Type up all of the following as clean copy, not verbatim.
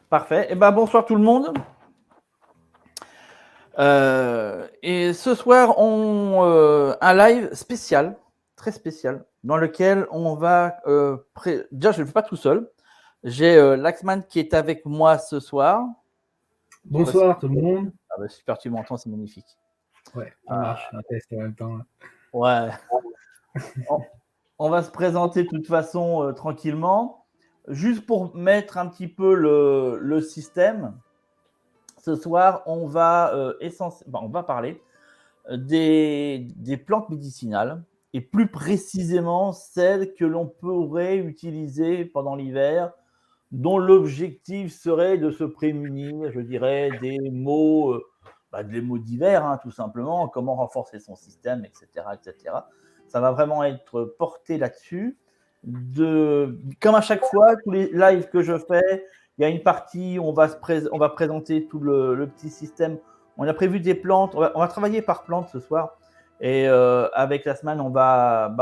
Parfait. Bonsoir tout le monde. Et ce soir, un live spécial, très spécial, dans lequel on va... Déjà, je ne le fais pas tout seul. J'ai Laxman qui est avec moi ce soir. Bonsoir tout le monde. Super, tu m'entends, c'est magnifique. Ouais, ça marche, un test en même temps. Ouais. On va se présenter de toute façon tranquillement. Juste pour mettre un petit peu le système, ce soir, on va parler des plantes médicinales et plus précisément celles que l'on pourrait utiliser pendant l'hiver, dont l'objectif serait de se prémunir, je dirais, des maux d'hiver, hein, tout simplement, comment renforcer son système, etc., etc. Ça va vraiment être porté là-dessus. Comme à chaque fois, tous les lives que je fais, il y a une partie où on va présenter tout le petit système. On a prévu des plantes, on va travailler par plantes ce soir. Et avec la semaine, on va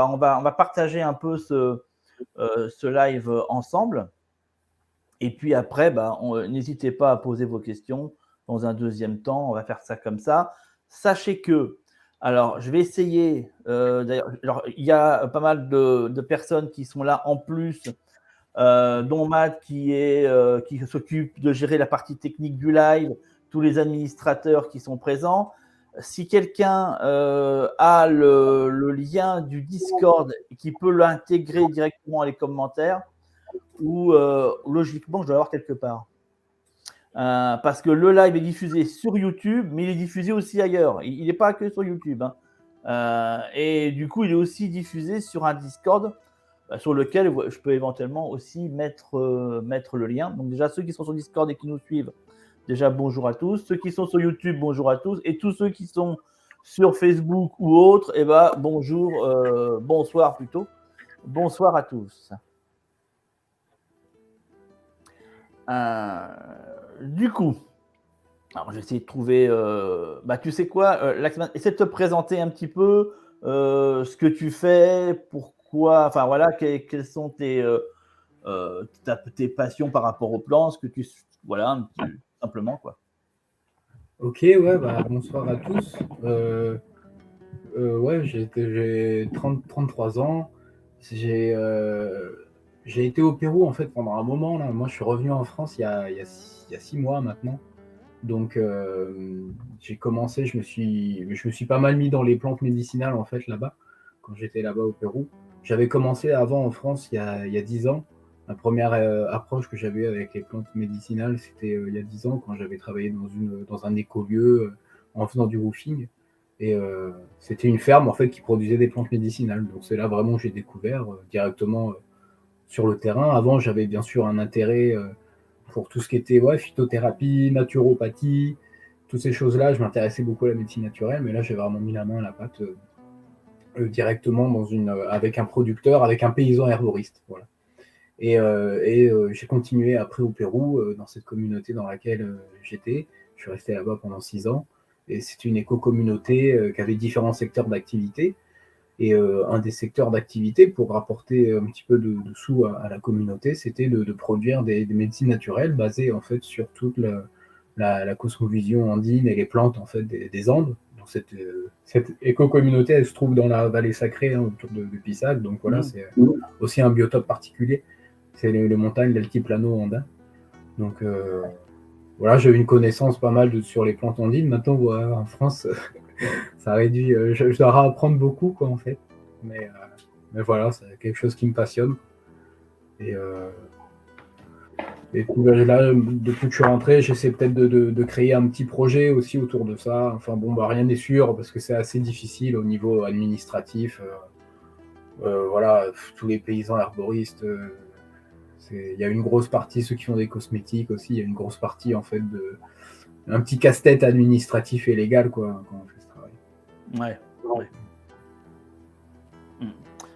partager un peu ce live ensemble. Et puis après, n'hésitez pas à poser vos questions dans un deuxième temps. On va faire ça comme ça. Sachez que, alors, je vais essayer. D'ailleurs, il y a pas mal de personnes qui sont là en plus, dont Matt qui s'occupe de gérer la partie technique du live, tous les administrateurs qui sont présents. Si quelqu'un a le lien du Discord et qui peut l'intégrer directement dans les commentaires, ou logiquement, je dois l'avoir quelque part. Parce que le live est diffusé sur YouTube, mais il est diffusé aussi ailleurs. Il n'est pas que sur YouTube. Et du coup, il est aussi diffusé sur un Discord sur lequel je peux éventuellement aussi mettre le lien. Donc déjà, ceux qui sont sur Discord et qui nous suivent, déjà bonjour à tous. Ceux qui sont sur YouTube, bonjour à tous. Et tous ceux qui sont sur Facebook ou autres, bonjour, bonsoir plutôt. Bonsoir à tous. Du coup, alors j'ai essayé de trouver. Tu sais quoi, Laxman, essaie de te présenter un petit peu ce que tu fais, pourquoi, enfin voilà, quelles sont tes passions par rapport aux plans, ce que tu. Voilà, simplement quoi. Ok, ouais, bonsoir à tous. Ouais, j'ai 33 ans. J'ai été au Pérou en fait pendant un moment. Là. Moi, je suis revenu en France il y a 6 mois maintenant. Donc, j'ai commencé, je me suis pas mal mis dans les plantes médicinales en fait là-bas, quand j'étais là-bas au Pérou. J'avais commencé avant en France il y a 10 ans. La première approche que j'avais avec les plantes médicinales, c'était il y a 10 ans quand j'avais travaillé dans un écolieu en faisant du roofing. Et c'était une ferme en fait qui produisait des plantes médicinales. Donc c'est là vraiment que j'ai découvert directement sur le terrain. Avant, j'avais bien sûr un intérêt pour tout ce qui était phytothérapie, naturopathie, toutes ces choses-là. Je m'intéressais beaucoup à la médecine naturelle, mais là, j'ai vraiment mis la main à la pâte directement avec un producteur, avec un paysan herboriste. Voilà. Et j'ai continué après au Pérou, dans cette communauté dans laquelle j'étais. Je suis resté là-bas pendant 6 ans. Et c'est une éco-communauté qui avait différents secteurs d'activité. Et un des secteurs d'activité pour rapporter un petit peu de sous à la communauté, c'était de produire des médecines naturelles basées en fait sur toute la cosmovision andine et les plantes en fait des Andes. Donc cette éco-communauté, elle se trouve dans la vallée sacrée autour de Pissac. Donc voilà, c'est aussi un biotope particulier. C'est les montagnes d'altiplano andin. Donc voilà, j'ai eu une connaissance pas mal sur les plantes andines. Maintenant, en France, ça réduit. Je dois apprendre beaucoup, quoi, en fait. Mais voilà, c'est quelque chose qui me passionne. Et puis là, depuis que je suis rentré, j'essaie peut-être de créer un petit projet aussi autour de ça. Enfin bon, rien n'est sûr parce que c'est assez difficile au niveau administratif. Voilà, tous les paysans herboristes, il y a une grosse partie, ceux qui font des cosmétiques aussi, il y a une grosse partie en fait un petit casse-tête administratif et légal quoi quand on fait ce travail. Ouais.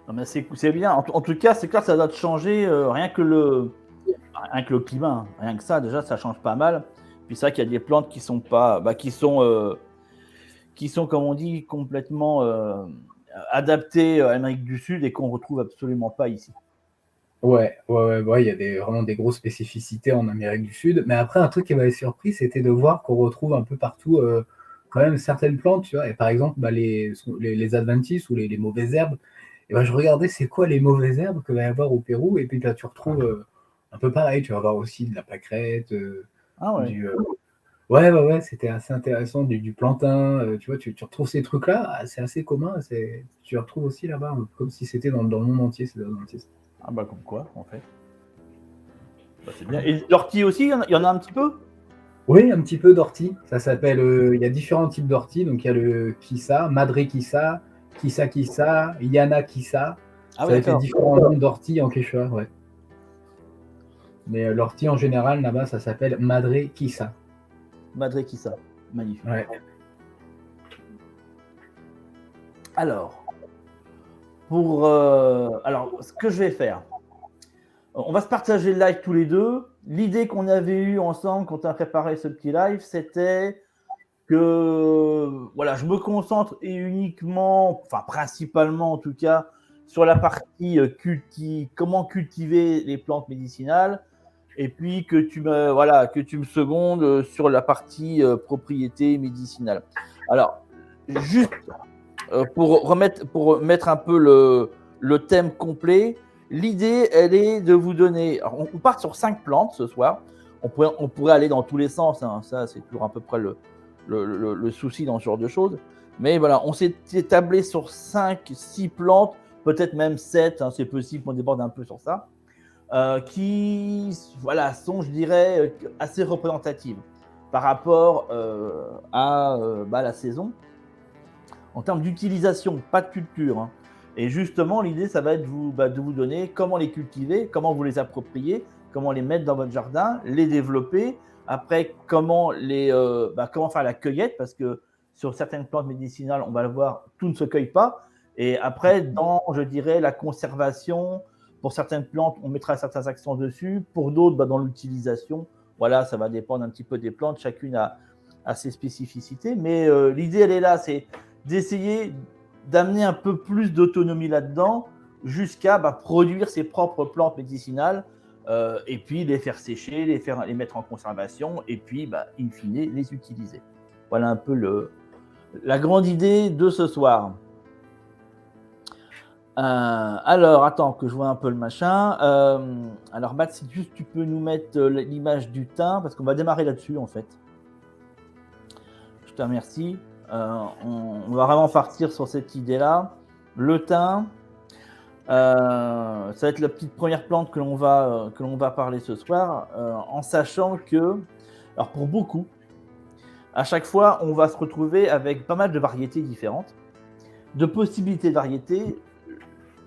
Non, mais c'est bien. En tout cas, c'est clair que ça doit te changer rien que le climat. Hein. Rien que ça, déjà, ça change pas mal. Puis c'est vrai qu'il y a des plantes qui sont pas, qui sont, comme on dit, complètement adaptées à l'Amérique du Sud et qu'on retrouve absolument pas ici. Ouais, il y a vraiment des grosses spécificités en Amérique du Sud. Mais après, un truc qui m'avait surpris, c'était de voir qu'on retrouve un peu partout quand même certaines plantes, tu vois. Et par exemple, les adventices ou les mauvaises herbes, et ben, je regardais c'est quoi les mauvaises herbes que va y avoir au Pérou. Et puis là, tu retrouves un peu pareil. Tu vas avoir aussi de la pâquerette, Ah ouais. du. Ouais, c'était assez intéressant, du plantain. Tu vois, tu retrouves ces trucs-là, c'est assez commun. Tu les retrouves aussi là-bas, comme si c'était dans le monde entier, ces adventices. Ah bah comme quoi, en fait. Bah, c'est bien. Et l'ortie aussi, il y en a un petit peu? Oui, un petit peu d'ortie. Ça s'appelle. Il y a différents types d'ortie. Donc il y a le kissa, madré kissa, kissa, yana kissa. Ah Ça oui, va être les d'accord. différents noms d'ortie en quechua, ouais. Mais l'ortie en général, là-bas, ça s'appelle madré kissa. Madré qui ça. Magnifique. Ouais. Alors, alors, ce que je vais faire, on va se partager le live tous les deux. L'idée qu'on avait eue ensemble quand on a préparé ce petit live, c'était que voilà, je me concentre et uniquement, enfin principalement en tout cas, sur la partie comment cultiver les plantes médicinales, et puis que tu me secondes sur la partie propriété médicinale. Alors, juste pour mettre un peu le thème complet, l'idée, elle est de vous donner. Alors, on part sur 5 plantes ce soir. On pourrait aller dans tous les sens, hein. Ça, c'est toujours à peu près le souci dans ce genre de choses. Mais voilà, on s'est établi sur 5-6 plantes, peut-être même 7, hein, c'est possible qu'on déborde un peu sur ça, qui voilà, sont, je dirais, assez représentatives par rapport à la saison en termes d'utilisation, pas de culture, hein. Et justement, l'idée, ça va être de vous donner comment les cultiver, comment vous les approprier, comment les mettre dans votre jardin, les développer. Après, comment faire la cueillette, parce que sur certaines plantes médicinales, on va le voir, tout ne se cueille pas. Et après, dans, je dirais, la conservation, pour certaines plantes, on mettra certains accents dessus. Pour d'autres, dans l'utilisation, voilà, ça va dépendre un petit peu des plantes. Chacune a ses spécificités. Mais l'idée, elle est là, c'est d'essayer d'amener un peu plus d'autonomie là-dedans jusqu'à produire ses propres plantes médicinales et puis les faire sécher, les mettre en conservation et puis, in fine, les utiliser. Voilà un peu la grande idée de ce soir. Alors, attends que je vois un peu le machin. Alors, Matt, si juste tu peux nous mettre l'image du thym, parce qu'on va démarrer là-dessus, en fait. Je te remercie. On va vraiment partir sur cette idée-là. Le thym, ça va être la petite première plante que l'on va parler ce soir, en sachant que, alors pour beaucoup, à chaque fois, on va se retrouver avec pas mal de variétés différentes, de possibilités de variétés.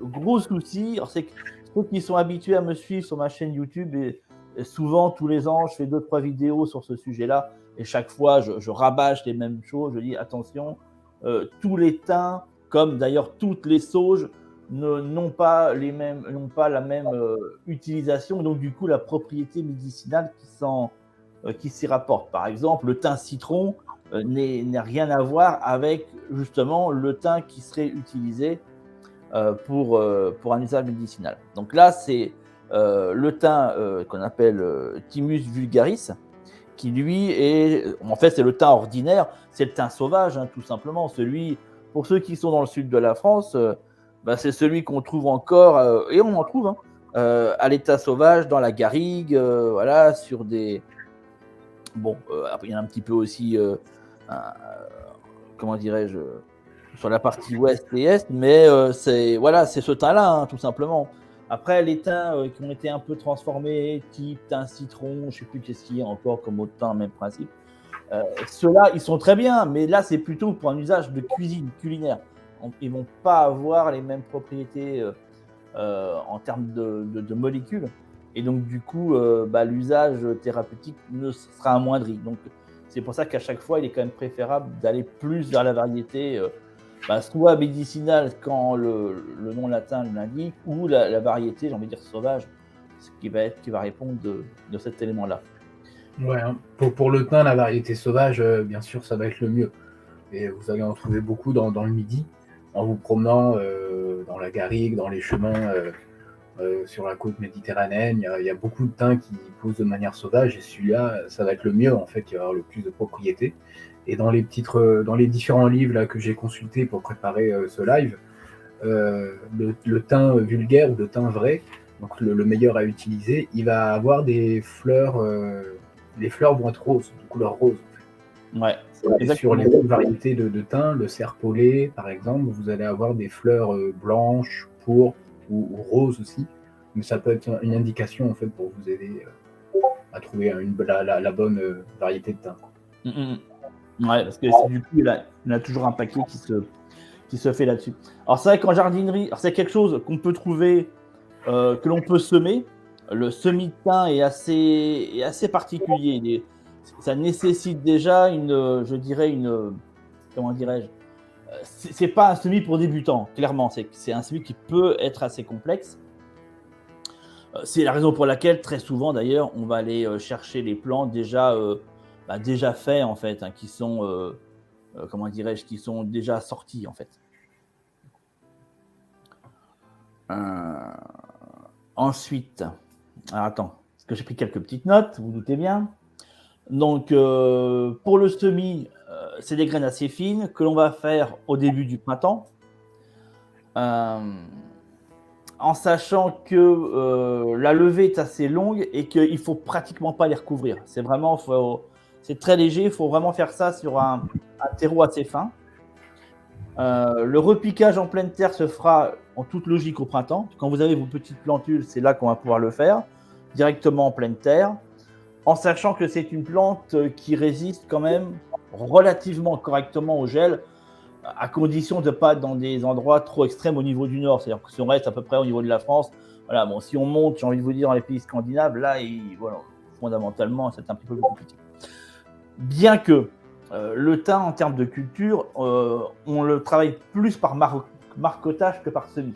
Gros souci, alors c'est que ceux qui sont habitués à me suivre sur ma chaîne YouTube, et souvent, tous les ans, je fais 2-3 vidéos sur ce sujet-là, et chaque fois, je rabâche les mêmes choses. Je dis attention, tous les thym, comme d'ailleurs toutes les sauges, n'ont pas la même utilisation, donc du coup, la propriété médicinale qui s'y rapporte. Par exemple, le thym citron n'a rien à voir avec justement le thym qui serait utilisé pour un usage médicinal. Donc là, c'est le thym qu'on appelle Thymus vulgaris, qui lui est, en fait, c'est le thym ordinaire, c'est le thym sauvage, hein, tout simplement. Pour ceux qui sont dans le sud de la France, c'est celui qu'on trouve encore, et on en trouve, hein, à l'état sauvage, dans la garrigue, voilà, sur des. Bon, après, il y en a un petit peu aussi, comment dirais-je, sur la partie ouest et est, mais c'est ce thym-là, hein, tout simplement. Après, les thym qui ont été un peu transformés, type thym citron, je ne sais plus qu'est-ce qu'il y a encore comme autre thym, même principe. Ceux-là, ils sont très bien, mais là, c'est plutôt pour un usage de cuisine, culinaire. Ils ne vont pas avoir les mêmes propriétés en termes de molécules. Et donc, du coup, l'usage thérapeutique sera amoindri. Donc, c'est pour ça qu'à chaque fois, il est quand même préférable d'aller plus vers la variété soit médicinale quand le nom latin l'indique, ou la variété, j'ai envie de dire sauvage, ce qui va répondre de cet élément-là. Ouais, hein. Pour le thym, la variété sauvage, bien sûr, ça va être le mieux. Et vous allez en trouver beaucoup dans le Midi, en vous promenant dans la garrigue, dans les chemins sur la côte méditerranéenne, il y a beaucoup de thym qui poussent de manière sauvage et celui-là, ça va être le mieux en fait, qui va avoir le plus de propriétés. Et dans les différents livres là, que j'ai consultés pour préparer ce live, le thym vulgaire ou le thym vrai, donc le meilleur à utiliser, il va avoir des fleurs, les fleurs vont être roses, de couleur rose. Ouais, Et sur les autres variétés de thym, le serpollet par exemple, vous allez avoir des fleurs blanches, pourpres ou roses aussi. Mais ça peut être une indication en fait pour vous aider à trouver la bonne variété de thym. Ouais, parce que du coup, il y a toujours un paquet qui se fait là-dessus. Alors c'est vrai qu'en jardinerie, c'est quelque chose qu'on peut trouver, que l'on peut semer. Le semis de thym est assez particulier. Ça nécessite déjà je dirais comment dirais-je, c'est pas un semis pour débutants, clairement. C'est un semis qui peut être assez complexe. C'est la raison pour laquelle très souvent d'ailleurs on va aller chercher les plants déjà faits en fait, hein, qui sont comment dirais-je, qui sont déjà sortis en fait. Ensuite, alors attends, parce que j'ai pris quelques petites notes, vous doutez bien. Donc pour le semis, c'est des graines assez fines que l'on va faire au début du printemps. En sachant que la levée est assez longue et qu'il ne faut pratiquement pas les recouvrir. C'est très léger, il faut vraiment faire ça sur un terreau assez fin. Le repiquage en pleine terre se fera en toute logique au printemps. Quand vous avez vos petites plantules, c'est là qu'on va pouvoir le faire, directement en pleine terre, en sachant que c'est une plante qui résiste quand même relativement correctement au gel, à condition de ne pas être dans des endroits trop extrêmes au niveau du nord. C'est-à-dire que si on reste à peu près au niveau de la France, voilà, bon, si on monte, j'ai envie de vous dire, dans les pays scandinaves, là, voilà, fondamentalement, c'est un petit peu plus compliqué. Bien que le thym, en termes de culture, on le travaille plus par marcotage que par semis.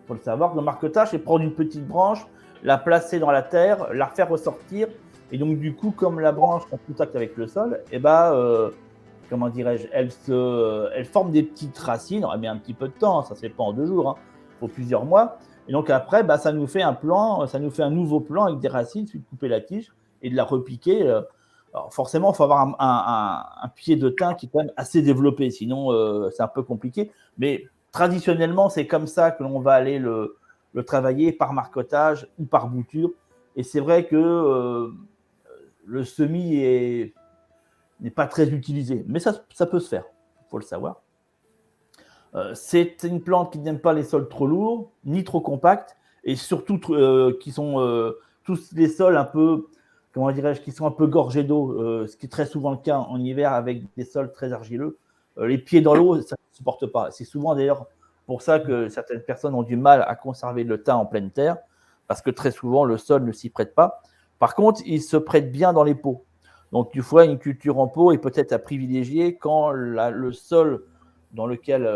Il faut le savoir, le marcotage, c'est prendre une petite branche, la placer dans la terre, la faire ressortir, et donc du coup, comme la branche est en contact avec le sol, et comment dirais-je, elle forme des petites racines. On met un petit peu de temps, ça ne se fait pas en 2 jours, hein. Il faut plusieurs mois. Et donc après, ça nous fait un nouveau plan avec des racines, il suffit de couper la tige et de la repiquer. Alors forcément, il faut avoir un pied de thym qui est quand même assez développé, sinon c'est un peu compliqué. Mais traditionnellement, c'est comme ça que l'on va aller le travailler, par marcotage ou par bouture. Et c'est vrai que le semis n'est pas très utilisé, mais ça peut se faire, il faut le savoir. C'est une plante qui n'aime pas les sols trop lourds, ni trop compacts, et surtout qui sont tous les sols un peu, comment dirais-je, qui sont un peu gorgés d'eau, ce qui est très souvent le cas en hiver avec des sols très argileux. Les pieds dans l'eau, ça ne supporte pas. C'est souvent d'ailleurs pour ça que certaines personnes ont du mal à conserver le thym en pleine terre, parce que très souvent le sol ne s'y prête pas. Par contre, il se prête bien dans les pots. Donc, tu vois, une culture en pot est peut-être à privilégier quand le sol dans lequel,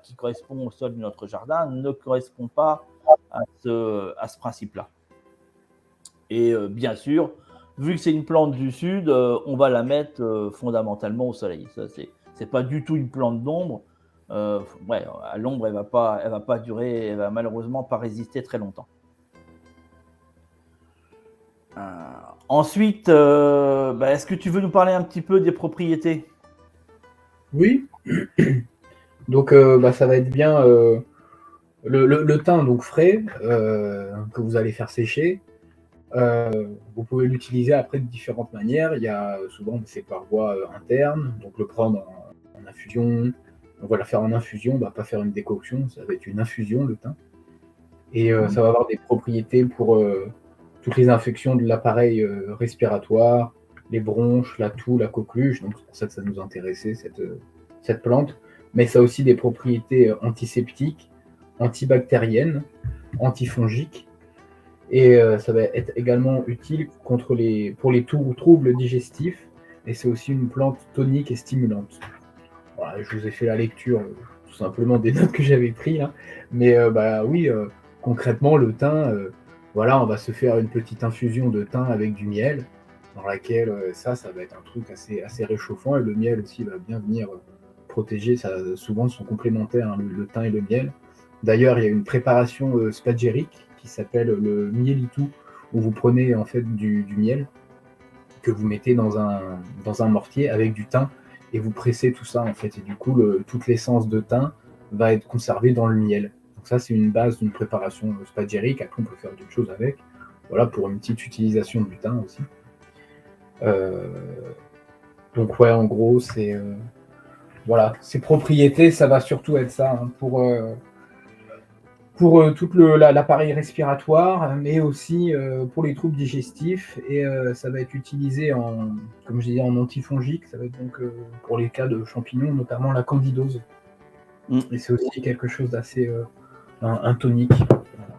qui correspond au sol de notre jardin ne correspond pas à ce principe-là. Et bien sûr, vu que c'est une plante du sud, on va la mettre fondamentalement au soleil. Ça, c'est pas du tout une plante d'ombre. À l'ombre, elle va pas durer, elle va malheureusement pas résister très longtemps. Ensuite, est-ce que tu veux nous parler un petit peu des propriétés ? Oui. Donc ça va être bien le thym donc frais que vous allez faire sécher. Vous pouvez l'utiliser après de différentes manières. Il y a souvent c'est par voie interne, donc le prendre en infusion. On va la faire en infusion, pas faire une décoction, ça va être une infusion le thym. Et ça va avoir des propriétés pour toutes les infections de l'appareil respiratoire, les bronches, la toux, la coqueluche. Donc c'est pour ça que ça nous intéressait cette plante. Mais ça a aussi des propriétés antiseptiques, antibactériennes, antifongiques. Et ça va être également utile pour les troubles digestifs. Et c'est aussi une plante tonique et stimulante. Voilà, je vous ai fait la lecture tout simplement des notes que j'avais prises. Hein. Mais oui, concrètement, le thym, on va se faire une petite infusion de thym avec du miel, dans laquelle ça va être un truc assez réchauffant. Et le miel aussi va bien venir protéger. Ça, souvent, sont complémentaires, hein, le thym et le miel. D'ailleurs, il y a une préparation spagyérique qui s'appelle le mielitou, où vous prenez en fait du miel que vous mettez dans un mortier avec du thym et vous pressez tout ça en fait. Et du coup, toute l'essence de thym va être conservée dans le miel. Donc ça, c'est une base d'une préparation spaghetti. Après, on peut faire d'autres choses avec. Voilà, pour une petite utilisation du thym aussi. Donc ouais, en gros, voilà, ces propriétés, ça va surtout être ça hein, pour tout l'appareil respiratoire, mais aussi pour les troubles digestifs. Et ça va être utilisé comme je disais, en antifongique. Ça va être donc pour les cas de champignons, notamment la candidose. Et c'est aussi quelque chose d'assez un tonique. Voilà.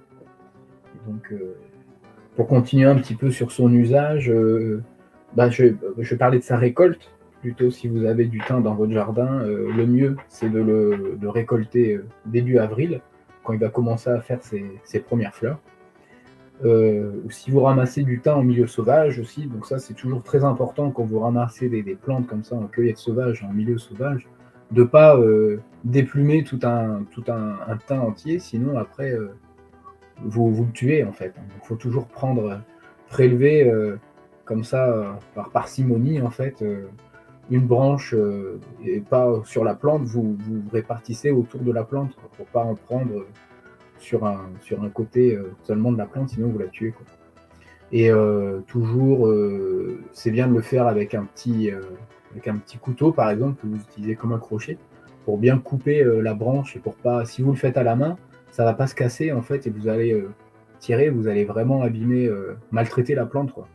Et donc, pour continuer un petit peu sur son usage, je parlais de sa récolte. Plutôt, si vous avez du thym dans votre jardin, le mieux, c'est de le récolter début avril, quand il va commencer à faire ses premières fleurs. Ou si vous ramassez du thym en milieu sauvage aussi, donc ça, c'est toujours très important quand vous ramassez des plantes comme ça en cueillette sauvage, en milieu sauvage, de ne pas déplumer tout un thym entier, sinon après, vous le tuez en fait. Donc, il faut toujours prélever comme ça, par parcimonie en fait, une branche et pas sur la plante, vous répartissez autour de la plante quoi, pour pas en prendre sur un côté seulement de la plante, sinon vous la tuez quoi. Et toujours, c'est bien de le faire avec un petit couteau par exemple que vous utilisez comme un crochet pour bien couper la branche et pour pas, si vous le faites à la main, ça va pas se casser en fait et vous allez tirer, vous allez vraiment abîmer, maltraiter la plante quoi.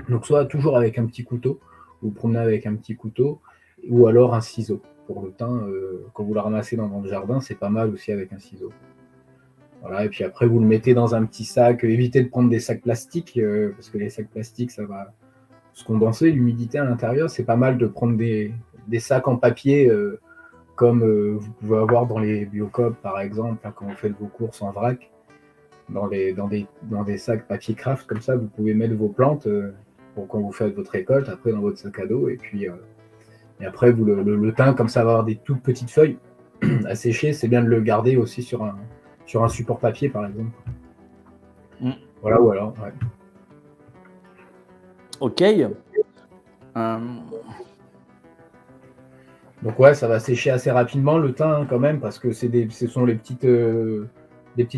Donc soit toujours avec un petit couteau, vous promenez avec un petit couteau, ou alors un ciseau. Pour le thym, quand vous le ramassez dans votre jardin, c'est pas mal aussi avec un ciseau. Voilà, et puis après vous le mettez dans un petit sac. Évitez de prendre des sacs plastiques, parce que les sacs plastiques, ça va se condenser, l'humidité à l'intérieur. C'est pas mal de prendre des sacs en papier, comme vous pouvez avoir dans les Biocoop par exemple, hein, quand vous faites vos courses en vrac. Dans des sacs papier craft comme ça, vous pouvez mettre vos plantes pour quand vous faites votre récolte, après dans votre sac à dos, et puis et après vous le thym, comme ça va avoir des toutes petites feuilles à sécher, c'est bien de le garder aussi sur un support papier par exemple. Voilà, voilà. Ouais. Ok. Donc ouais, ça va sécher assez rapidement le thym hein, quand même, parce que ce sont des petites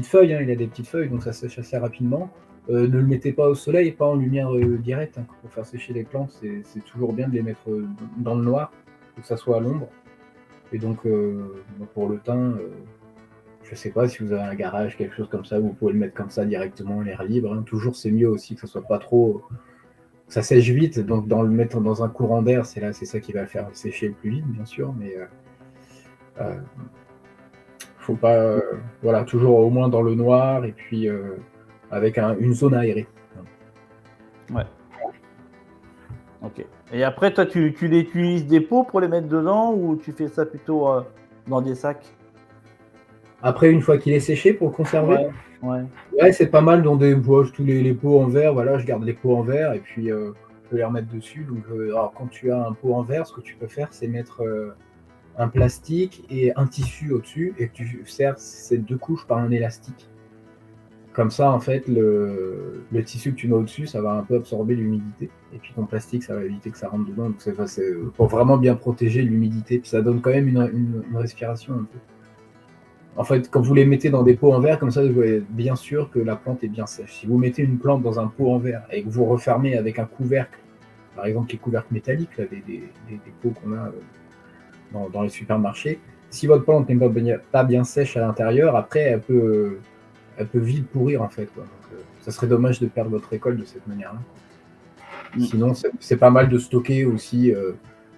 feuilles, hein, il a des petites feuilles, donc ça sèche assez rapidement. Ne le mettez pas au soleil, pas en lumière directe. Hein, pour faire sécher les plantes, c'est toujours bien de les mettre dans le noir, que ça soit à l'ombre. Et donc pour le thym, je sais pas si vous avez un garage, quelque chose comme ça, vous pouvez le mettre comme ça directement, l'air libre. Hein. Toujours c'est mieux aussi que ça soit pas trop. Ça sèche vite, donc le mettre dans un courant d'air, c'est ça qui va le faire sécher le plus vite, bien sûr, mais faut pas, voilà, toujours au moins dans le noir et puis avec une zone aérée. Ouais. Ok. Et après, toi, tu utilises des pots pour les mettre dedans ou tu fais ça plutôt dans des sacs? Après, une fois qu'il est séché, pour le conserver, Ouais. ouais, c'est pas mal dans tous les pots en verre. Voilà, je garde les pots en verre et puis je peux les remettre dessus. Donc, alors, quand tu as un pot en verre, ce que tu peux faire, c'est mettre un plastique et un tissu au-dessus et que tu serres ces deux couches par un élastique. Comme ça, en fait, le tissu que tu mets au-dessus, ça va un peu absorber l'humidité. Et puis ton plastique, ça va éviter que ça rentre dedans. Donc, c'est pour vraiment bien protéger l'humidité. Puis ça donne quand même une respiration un peu. En fait, quand vous les mettez dans des pots en verre, comme ça, vous voyez bien sûr que la plante est bien sèche. Si vous mettez une plante dans un pot en verre et que vous refermez avec un couvercle, par exemple les couvercles métalliques, là, des pots qu'on a dans les supermarchés, si votre plante n'est pas bien sèche à l'intérieur, après, elle peut vite pourrir en fait. Quoi. Donc, ça serait dommage de perdre votre récolte de cette manière-là. Sinon, c'est pas mal de stocker aussi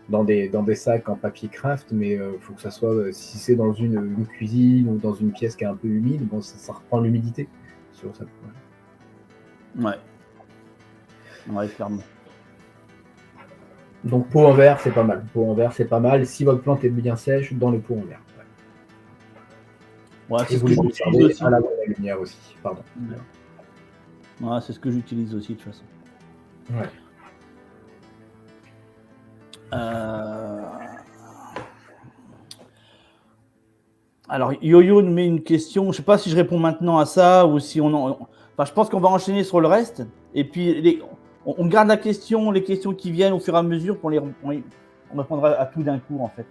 dans des sacs en papier craft, mais il faut que ça soit, si c'est dans une cuisine ou dans une pièce qui est un peu humide, bon, ça reprend l'humidité sur ça. Ouais. Ouais, clairement. Donc pot en verre, c'est pas mal. Pot en verre, c'est pas mal. Si votre plante est bien sèche, dans le pot en verre. Ouais, Et c'est ce vous que les j'utilise conservez aussi. à la lumière aussi. Pardon. Ouais, c'est ce que j'utilise aussi de toute façon. Ouais. Alors, Yo-Yo nous met une question. Je ne sais pas si je réponds maintenant à ça ou si Enfin, je pense qu'on va enchaîner sur le reste. Et puis, on garde la question, les questions qui viennent au fur et à mesure, on répondra à tout d'un coup, en fait.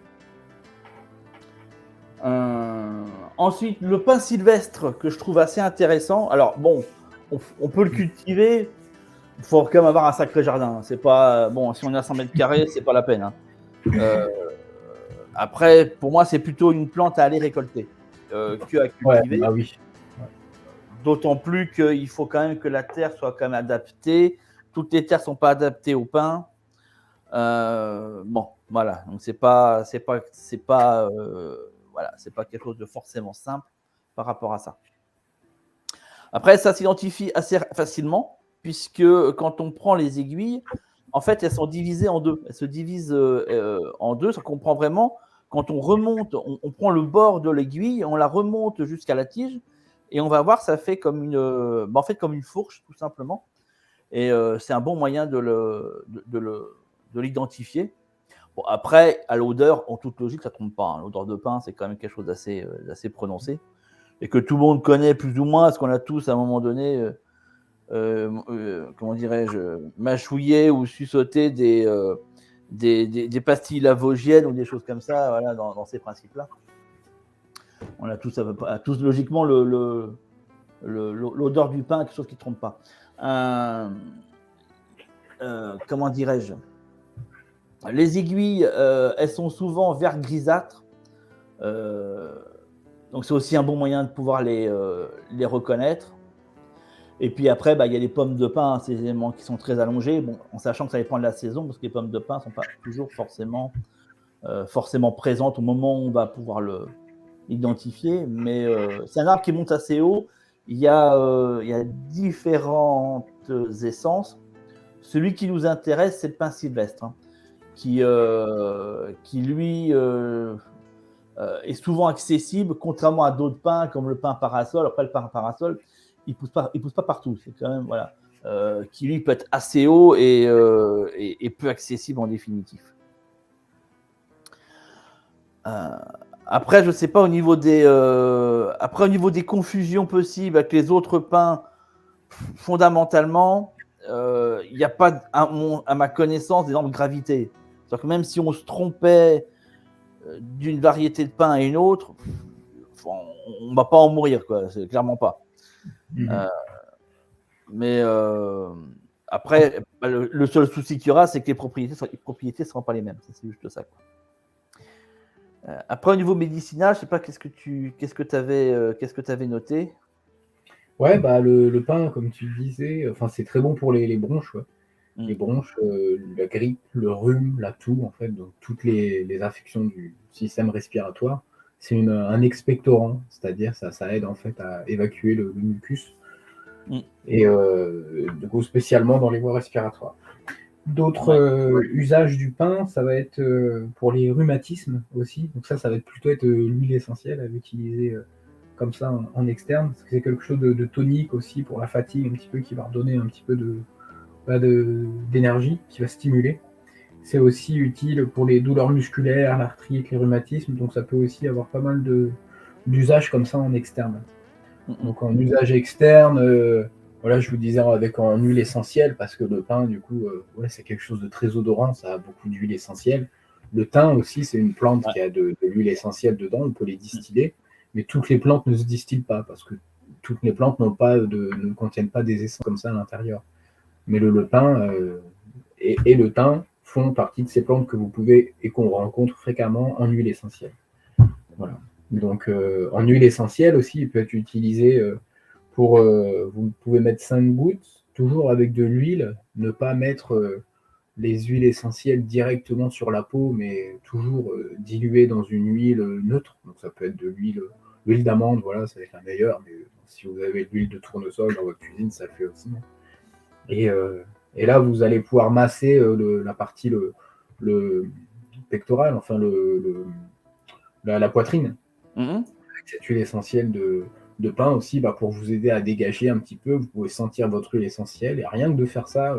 Ensuite, le pain sylvestre que je trouve assez intéressant. Alors, bon, on peut le cultiver. Il faut quand même avoir un sacré jardin. C'est pas bon, si on est à 100 mètres carrés, c'est pas la peine. Hein. Après, pour moi, c'est plutôt une plante à aller récolter que à cultiver. Ouais, bah oui. D'autant plus qu'il faut quand même que la terre soit quand même adaptée. Toutes les terres ne sont pas adaptées au pain. Bon, voilà. Donc c'est pas quelque chose de forcément simple par rapport à ça. Après, ça s'identifie assez facilement puisque quand on prend les aiguilles, en fait, elles sont divisées en deux. Elles se divisent en deux. Ça comprend vraiment quand on remonte, on prend le bord de l'aiguille, on la remonte jusqu'à la tige. Et on va voir, ça fait comme une fourche, tout simplement. Et c'est un bon moyen de l'identifier. Bon, après, à l'odeur, en toute logique, ça ne trompe pas. Hein. L'odeur de pain, c'est quand même quelque chose d'assez prononcé. Et que tout le monde connaît plus ou moins, parce qu'on a tous, à un moment donné, comment dirais-je, mâchouillé ou suçoté des pastilles lavogiennes ou des choses comme ça, voilà, dans ces principes-là. On a tous logiquement l'odeur du pain, quelque chose qui ne trompe pas. Comment dirais-je ? Les aiguilles, elles sont souvent vert grisâtre. Donc c'est aussi un bon moyen de pouvoir les reconnaître. Et puis après, il y a les pommes de pin, ces éléments qui sont très allongés, bon, en sachant que ça dépend de la saison, parce que les pommes de pin ne sont pas toujours forcément présentes au moment où on va pouvoir l'identifier. Mais c'est un arbre qui monte assez haut. Il y a différentes essences. Celui qui nous intéresse, c'est le pin sylvestre, hein, qui lui est souvent accessible, contrairement à d'autres pins comme le pin parasol. Après, le pin parasol, il pousse pas partout. C'est quand même qui lui peut être assez haut et peu accessible en définitive. Après, je sais pas au niveau des confusions possibles avec les autres pins, fondamentalement, il n'y a pas, à ma connaissance, d'énorme gravité. C'est-à-dire que même si on se trompait d'une variété de pain à une autre, on ne va pas en mourir, quoi. C'est clairement pas. Mais après, le seul souci qu'il y aura, c'est que les propriétés ne seront pas les mêmes. C'est juste ça, quoi. Après, au niveau médicinal, je sais pas qu'est-ce que tu avais noté. Ouais, bah le pain, comme tu disais, c'est très bon pour les bronches, ouais. Les bronches, la grippe, le rhume, la toux, en fait, donc toutes les affections du système respiratoire. C'est un expectorant, c'est-à-dire ça aide en fait à évacuer le mucus. Et du coup, spécialement dans les voies respiratoires. D'autres usages du pain, ça va être pour les rhumatismes aussi. Donc ça va plutôt être l'huile essentielle à utiliser comme ça en externe, parce que c'est quelque chose de tonique aussi pour la fatigue, un petit peu, qui va redonner un petit peu d'énergie, qui va stimuler. C'est aussi utile pour les douleurs musculaires, l'arthrite, les rhumatismes, donc ça peut aussi avoir pas mal d'usages comme ça en externe. Donc en usage externe, je vous disais en huile essentielle, parce que le pain, du coup, c'est quelque chose de très odorant, ça a beaucoup d'huile essentielle. Le thym aussi, c'est une plante qui a de l'huile essentielle dedans, on peut les distiller, mais toutes les plantes ne se distillent pas, parce que toutes les plantes ne contiennent pas des essences comme ça à l'intérieur. Mais le pain et le thym font partie de ces plantes que vous pouvez et qu'on rencontre fréquemment en huile essentielle. Voilà. Donc en huile essentielle aussi, il peut être utilisé vous pouvez mettre 5 gouttes, toujours avec de l'huile, ne pas mettre les huiles essentielles directement sur la peau, mais toujours diluées dans une huile neutre. Donc ça peut être de l'huile d'amande, voilà, ça va être la meilleure, mais si vous avez de l'huile de tournesol dans votre cuisine, ça le fait aussi. Et là, vous allez pouvoir masser la partie, le pectoral, enfin la poitrine, avec cette huile essentielle de pain aussi, pour vous aider à dégager un petit peu. Vous pouvez sentir votre huile essentielle, et rien que de faire ça,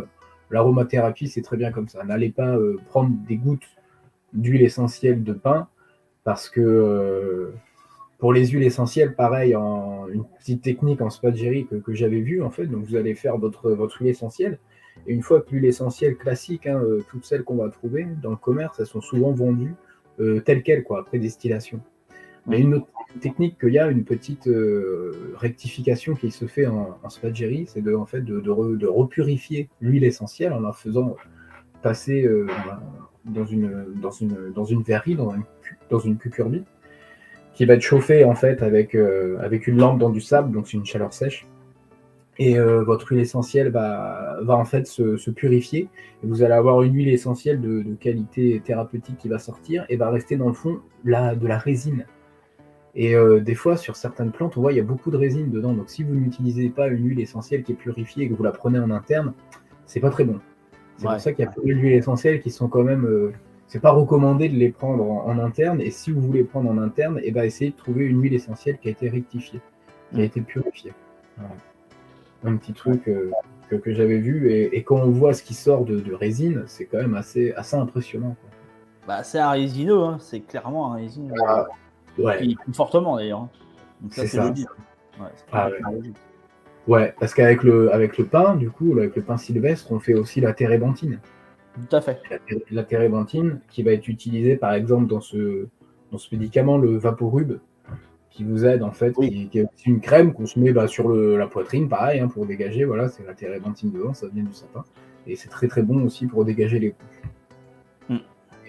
l'aromathérapie, c'est très bien comme ça. N'allez pas prendre des gouttes d'huile essentielle de pain, parce que Pour les huiles essentielles, pareil, une petite technique en spagyérie que j'avais vue, en fait. Donc, vous allez faire votre huile essentielle. Et une fois que l'huile essentielle classique, hein, toutes celles qu'on va trouver dans le commerce, elles sont souvent vendues telles quelles, quoi, après distillation. Mais une autre technique qu'il y a, une petite rectification qui se fait en spagyérie, c'est en fait, de repurifier l'huile essentielle en la faisant passer dans une verrerie, dans une cucurbite, qui va être chauffée en fait avec une lampe dans du sable, donc c'est une chaleur sèche. Et votre huile essentielle va en fait se purifier. Et vous allez avoir une huile essentielle de qualité thérapeutique qui va sortir et va rester dans le fond de la résine. Et des fois, sur certaines plantes, on voit il y a beaucoup de résine dedans. Donc si vous n'utilisez pas une huile essentielle qui est purifiée et que vous la prenez en interne, c'est pas très bon. C'est pour ça qu'il y a plein d'huiles essentielles qui sont quand même. C'est pas recommandé de les prendre en interne. Et si vous voulez prendre en interne, et ben essayez de trouver une huile essentielle qui a été rectifiée, qui a été purifiée. Voilà. Un petit truc que j'avais vu. Et quand on voit ce qui sort de résine, c'est quand même assez impressionnant, quoi. Bah, c'est un résineux, hein. C'est clairement un résineux. Ouais. Qui fortement d'ailleurs. Donc ça, C'est c'est ça. logique. Ouais, c'est logique. Ouais, parce qu'avec le pain, du coup, avec le pain sylvestre, on fait aussi la térébenthine. Tout à fait. La térébenthine qui va être utilisée par exemple dans ce médicament, le Vaporub, qui vous aide en fait, qui est aussi une crème qu'on se met sur la poitrine, pareil, hein, pour dégager, voilà, c'est la térébenthine dedans, ça vient du sapin. Et c'est très très bon aussi pour dégager les couches.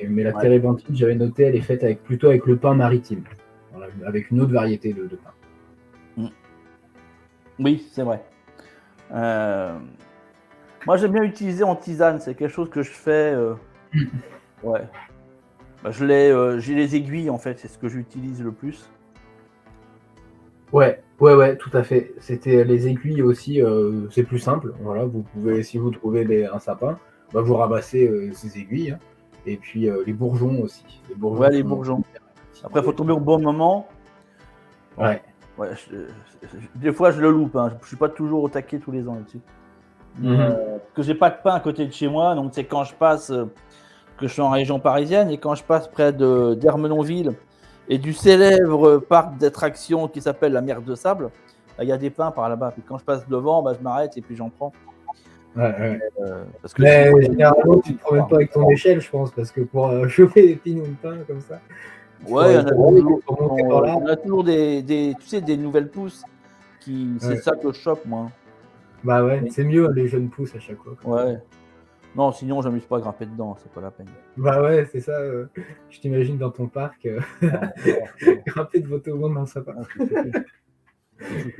Mais la térébenthine, j'avais noté, elle est faite plutôt avec le pain maritime, voilà, avec une autre variété de pain. Oui, c'est vrai. Moi, j'aime bien utiliser en tisane. C'est quelque chose que je fais. Ouais. Bah, j'ai les aiguilles en fait. C'est ce que j'utilise le plus. Ouais, tout à fait. C'était les aiguilles aussi. C'est plus simple. Voilà, vous pouvez, si vous trouvez un sapin, vous ramassez ces aiguilles, hein. Et puis les bourgeons aussi. Les bourgeons. Après, il faut tomber au bon moment. Ouais. Des fois, je le loupe. Hein. Je suis pas toujours au taquet tous les ans là-dessus. Parce que j'ai pas de pain à côté de chez moi, donc c'est quand je passe, que je suis en région parisienne, et quand je passe près d'Ermenonville et du célèbre parc d'attractions qui s'appelle la Mer de Sable, il y a des pins par là-bas. Puis quand je passe devant, je m'arrête et puis j'en prends. Parce que généralement, tu te promènes pas avec ton échelle, je pense, parce que pour choper des pignons de pain comme ça. Ouais, il y en a toujours des nouvelles pousses c'est ça que je chope, moi. Bah ouais, c'est mieux les jeunes pousses à chaque fois. Ouais. Non, sinon, j'amuse pas à grimper dedans, c'est pas la peine. Bah ouais, c'est ça. Je t'imagine dans ton parc grimper de votre monde dans le sapin.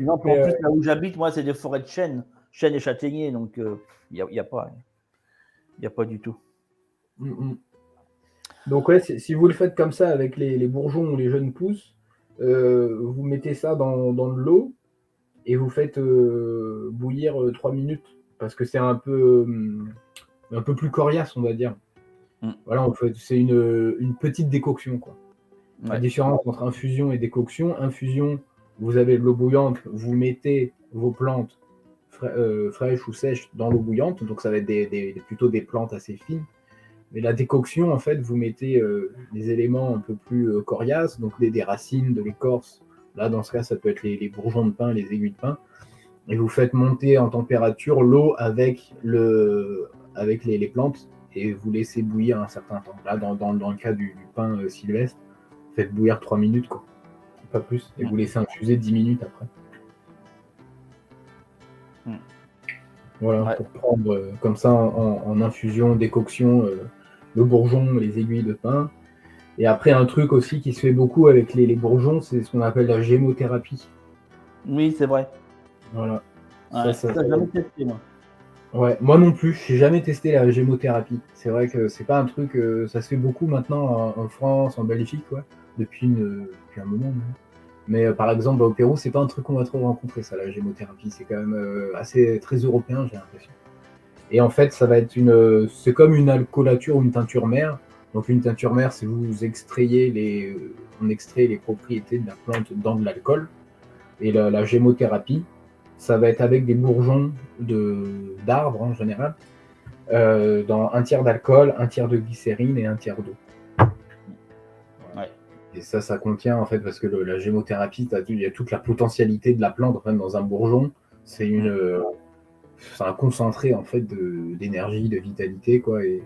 En plus, là où j'habite, moi, c'est des forêts de chênes et châtaigniers, donc il n'y a pas du tout. Donc ouais, si vous le faites comme ça avec les bourgeons ou les jeunes pousses, vous mettez ça dans de l'eau et vous faites bouillir 3 minutes, parce que c'est un peu plus coriace, on va dire. Voilà, en fait, c'est une petite décoction, quoi. La différence entre infusion et décoction: infusion, vous avez de l'eau bouillante, vous mettez vos plantes fraîches ou sèches dans l'eau bouillante, donc ça va être plutôt des plantes assez fines. Mais la décoction, en fait, vous mettez des éléments un peu plus coriaces, donc des racines, de l'écorce. Là, dans ce cas, ça peut être les bourgeons de pin, les aiguilles de pin. Et vous faites monter en température l'eau avec les plantes, et vous laissez bouillir un certain temps. Là, dans le cas du pain sylvestre, faites bouillir 3 minutes, quoi. Pas plus. Et vous laissez infuser 10 minutes après. Voilà, pour prendre comme ça en infusion, décoction, le bourgeon, les aiguilles de pin. Et après, un truc aussi qui se fait beaucoup avec les bourgeons, c'est ce qu'on appelle la gémothérapie. Oui, c'est vrai. Voilà. Ça, j'ai jamais testé, moi. Ouais, moi non plus, j'ai jamais testé la gémothérapie. C'est vrai que c'est pas un truc, ça se fait beaucoup maintenant en France, en Belgique, ouais, depuis un moment même. Mais par exemple, au Pérou, c'est pas un truc qu'on va trop rencontrer, ça, la gémothérapie. C'est quand même très européen, j'ai l'impression. Et en fait, ça va être c'est comme une alcoolature ou une teinture mère. Donc une teinture mère, c'est vous extrayez on extrait les propriétés de la plante dans de l'alcool. Et la gémothérapie, ça va être avec des bourgeons d'arbres en général, dans 1 tiers d'alcool, 1 tiers de glycérine et 1 tiers d'eau. Ouais. Et ça contient, en fait, parce que la gémothérapie, il y a toute la potentialité de la plante, en fait, dans un bourgeon. C'est un concentré, en fait, d'énergie, de vitalité, quoi. Et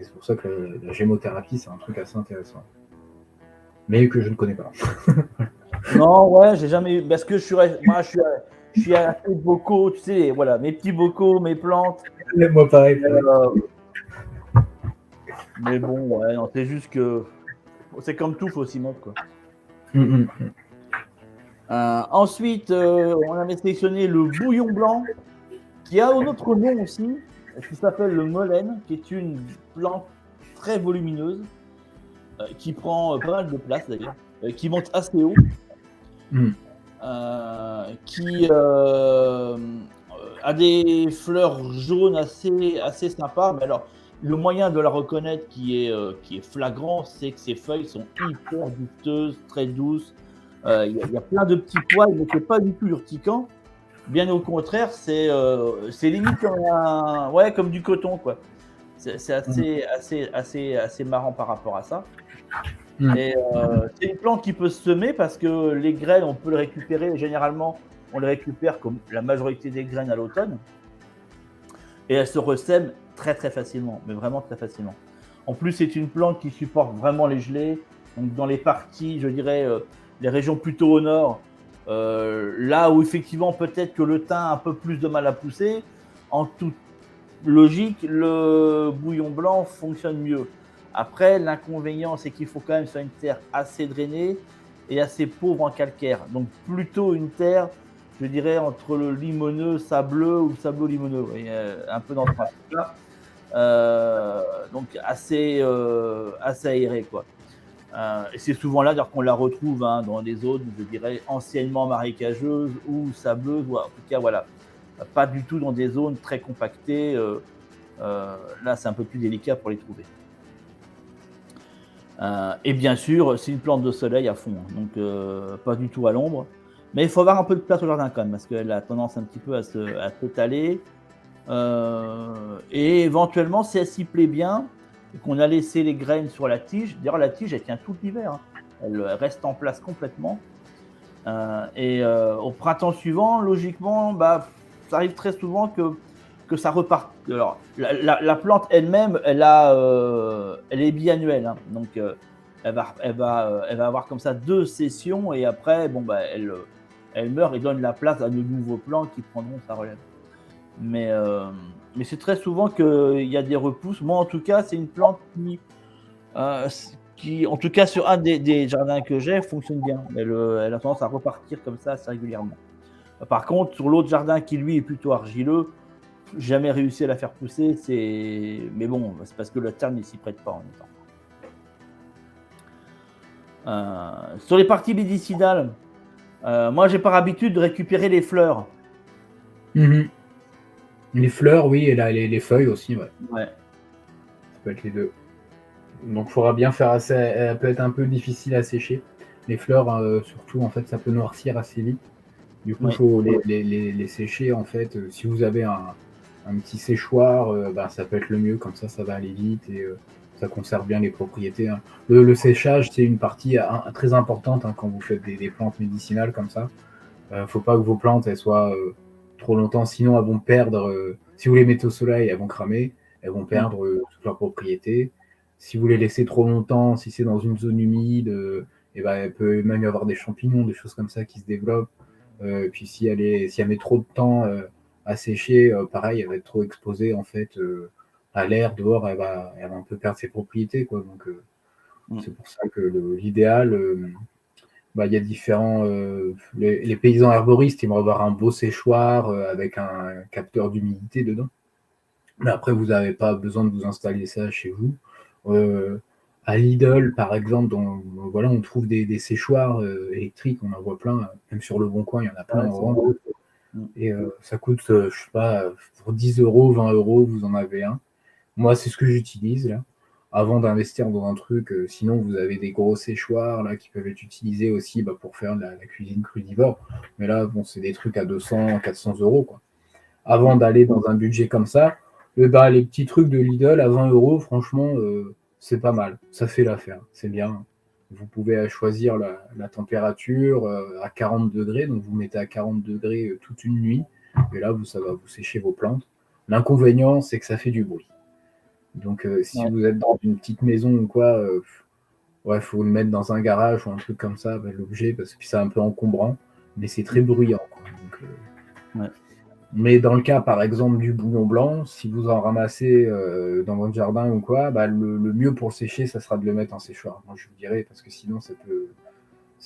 c'est pour ça que la gémothérapie, c'est un truc assez intéressant. Mais que je ne connais pas. Non, ouais, j'ai jamais eu. Parce que je suis assez bocaux, tu sais, voilà, mes petits bocaux, mes plantes. Moi, pareil. Mais bon, ouais, non, c'est juste que c'est comme tout, faut s'y mettre, quoi. Ensuite, on avait sélectionné le bouillon blanc, qui a un autre nom aussi, qui s'appelle le molène, qui est une plante très volumineuse, qui prend pas mal de place d'ailleurs, qui monte assez haut, qui a des fleurs jaunes assez sympas. Mais alors, le moyen de la reconnaître qui est flagrant, c'est que ses feuilles sont hyper dufteuses, très douces. Il y a plein de petits poils, mais c'est pas du tout urticant. Bien au contraire, c'est limite comme du coton, quoi. C'est assez marrant par rapport à ça. Et c'est une plante qui peut se semer parce que les graines, on peut les récupérer. Généralement, on les récupère comme la majorité des graines à l'automne. Et elles se ressèment très très facilement, mais vraiment très facilement. En plus, c'est une plante qui supporte vraiment les gelées. Donc dans les parties, je dirais, les régions plutôt au nord, là où effectivement peut-être que le thym a un peu plus de mal à pousser, en toute logique, le bouillon blanc fonctionne mieux. Après, l'inconvénient, c'est qu'il faut quand même sur une terre assez drainée et assez pauvre en calcaire. Donc plutôt une terre, je dirais, entre le limoneux sableux ou sableux limoneux, un peu dans ce principe-là. Donc assez aéré, quoi. Et c'est souvent là qu'on la retrouve, hein, dans des zones, je dirais, anciennement marécageuses ou sableuses, ou en tout cas, voilà, pas du tout dans des zones très compactées. Là, c'est un peu plus délicat pour les trouver. Et bien sûr, c'est une plante de soleil à fond, hein, donc pas du tout à l'ombre. Mais il faut avoir un peu de place au jardin quand même, parce qu'elle a tendance un petit peu à s'étaler. Et éventuellement, si elle s'y plaît bien, et qu'on a laissé les graines sur la tige, d'ailleurs la tige, elle tient tout l'hiver, hein. Elle reste en place complètement. Et au printemps suivant, logiquement, bah, ça arrive très souvent que ça reparte. Alors, la plante elle-même, elle est biannuelle, hein. Donc elle va avoir comme ça 2 sessions, et après, bon, bah, elle meurt et donne la place à de nouveaux plants qui prendront sa relève. Mais c'est très souvent qu'il y a des repousses. Moi, en tout cas, c'est une plante qui, en tout cas, sur un des jardins que j'ai, fonctionne bien. Elle a tendance à repartir comme ça assez régulièrement. Par contre, sur l'autre jardin qui, lui, est plutôt argileux, jamais réussi à la faire pousser. Mais bon, c'est parce que le terre ne s'y prête pas en même temps. Sur les parties médicinales, moi, j'ai par habitude de récupérer les fleurs. Les fleurs, oui, et là, les feuilles aussi, ouais. Ouais. Ça peut être les deux. Donc, il faudra bien faire assez. Elle peut être un peu difficile à sécher. Les fleurs, surtout, en fait, ça peut noircir assez vite. Du coup, il faut les sécher, en fait. Si vous avez un petit séchoir, ben, ça peut être le mieux. Comme ça va aller vite et ça conserve bien les propriétés, hein. Le séchage, c'est une partie très importante, hein, quand vous faites des plantes médicinales comme ça. Faut pas que vos plantes elles soient trop longtemps, sinon elles vont perdre. Si vous les mettez au soleil, elles vont cramer, elles vont perdre toutes leurs propriétés. Si vous les laissez trop longtemps, si c'est dans une zone humide, et ben, il peut même y avoir des champignons, des choses comme ça qui se développent. Puis si elle met trop de temps à sécher, pareil, elle va être trop exposée en fait à l'air dehors, elle va un peu perdre ses propriétés, quoi. Donc c'est pour ça que l'idéal, il y a différents. Les paysans herboristes, ils vont avoir un beau séchoir avec un capteur d'humidité dedans. Mais après, vous n'avez pas besoin de vous installer ça chez vous. À Lidl, par exemple, voilà, on trouve des séchoirs électriques, on en voit plein, même sur le Bon Coin, il y en a plein en vente. Et ça coûte, je sais pas, pour 10 euros, 20 euros, vous en avez un. Moi, c'est ce que j'utilise là, avant d'investir dans un truc. Sinon, vous avez des gros séchoirs là qui peuvent être utilisés aussi pour faire de la cuisine crudivore. Mais là, bon, c'est des trucs à 200, 400 euros, quoi. Avant d'aller dans un budget comme ça, les petits trucs de Lidl à 20 euros, franchement, c'est pas mal. Ça fait l'affaire. C'est bien. Vous pouvez choisir la température à 40 degrés, donc vous mettez à 40 degrés toute une nuit, et là, ça va vous sécher vos plantes. L'inconvénient, c'est que ça fait du bruit. Donc, si Ouais. vous êtes dans une petite maison ou quoi, ouais, faut le mettre dans un garage ou un truc comme ça, l'objet, parce que c'est un peu encombrant, mais c'est très bruyant, quoi. Donc, Ouais. mais dans le cas, par exemple, du bouillon blanc, si vous en ramassez dans votre jardin ou quoi, le mieux pour le sécher, ça sera de le mettre en séchoir. Moi, je vous dirais, parce que sinon, ça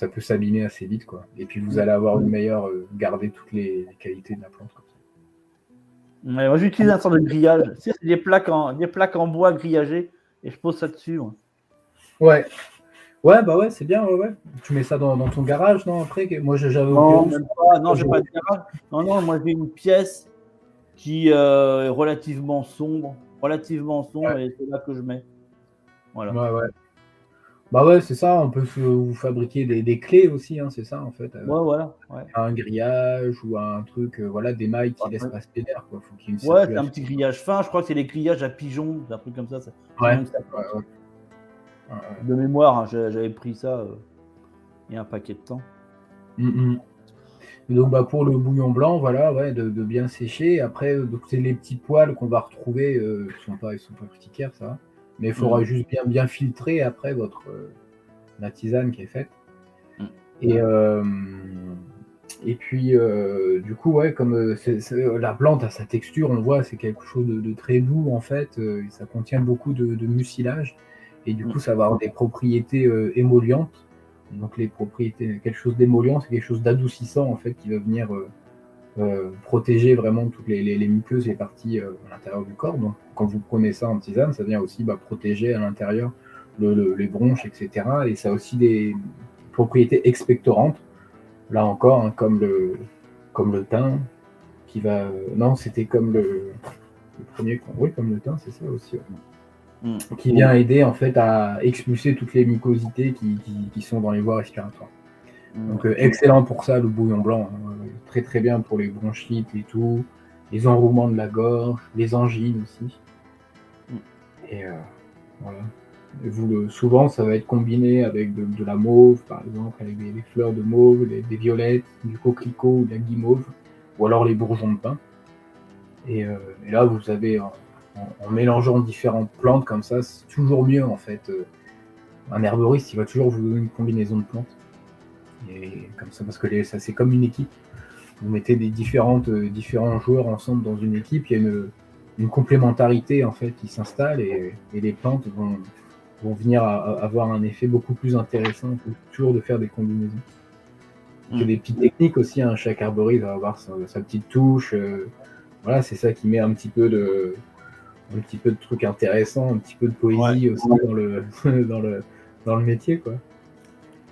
peut s'abîmer assez vite, quoi. Et puis, vous allez avoir une meilleure, garder toutes les qualités de la plante, comme ça. Ouais, moi, j'utilise un sort de grillage. Tu sais, c'est des plaques en bois grillagées et je pose ça dessus. Ouais. Ouais. Ouais, bah ouais, c'est bien, ouais, ouais. Tu mets ça dans ton garage, non, après? Moi, j'avais au Non, bureau. même pas. Non, j'ai pas de garage. Non, moi j'ai une pièce qui est relativement sombre, Ouais, et c'est là que je mets. Voilà. ouais, ouais. Bah ouais, c'est ça, on peut vous fabriquer des clés aussi, hein, c'est ça, en fait. Ouais, voilà. Ouais. Un grillage ou un truc, voilà, des mailles qui laissent Ouais, passer l'air, quoi. Faut qu'il y ait une ouais, c'est un circulation. petit grillage fin. Je crois que c'est les grillages à pigeons, un truc comme ça. C'est le Ouais, nom que ça ouais, porte. ouais, ouais, ouais. De mémoire, hein, j'avais pris ça il y a un paquet de temps. Et donc, pour le bouillon blanc, voilà, ouais, de bien sécher. Après, donc c'est les petits poils qu'on va retrouver, ils sont pas critiquaires, ça va. Mais il faudra Mmh. juste bien filtrer après la tisane qui est faite. Mmh. Et, et puis, du coup, ouais, comme la plante a sa texture, on le voit, c'est quelque chose de très doux en fait. Ça contient beaucoup de mucilage et du coup, Mmh. ça va avoir des propriétés émollientes. Donc, les propriétés, quelque chose d'émollient, c'est quelque chose d'adoucissant en fait qui va venir protéger vraiment toutes les muqueuses, les parties à l'intérieur du corps. Donc, quand vous prenez ça en tisane, ça vient aussi protéger à l'intérieur les bronches, etc. Et ça a aussi des propriétés expectorantes. Là encore, hein, comme le thym, qui va. Non, c'était comme le premier. Oui, comme le thym, c'est ça aussi. Ouais. Mmh. Qui vient aider en fait à expulser toutes les mucosités qui sont dans les voies respiratoires. Mmh. Donc excellent pour ça, le bouillon blanc. Hein. Très très bien pour les bronchites et tout, les enroulements de la gorge, les angines aussi. Mmh. Et voilà. Souvent, ça va être combiné avec de la mauve, par exemple, avec des fleurs de mauve, des violettes, du coquelicot ou de la guimauve, ou alors les bourgeons de pin. Et là, vous avez, en mélangeant différentes plantes comme ça, c'est toujours mieux en fait. Un herboriste, il va toujours vous donner une combinaison de plantes. Et comme ça, parce que ça, c'est comme une équipe. Vous mettez différents joueurs ensemble dans une équipe, il y a une complémentarité en fait qui s'installe et les plantes vont venir avoir un effet beaucoup plus intéressant que toujours de faire des combinaisons. Il y a des petites techniques aussi, hein. Chaque arboriste va avoir sa petite touche. Voilà, c'est ça qui met un petit peu de trucs intéressants, un petit peu de poésie aussi dans le métier, quoi.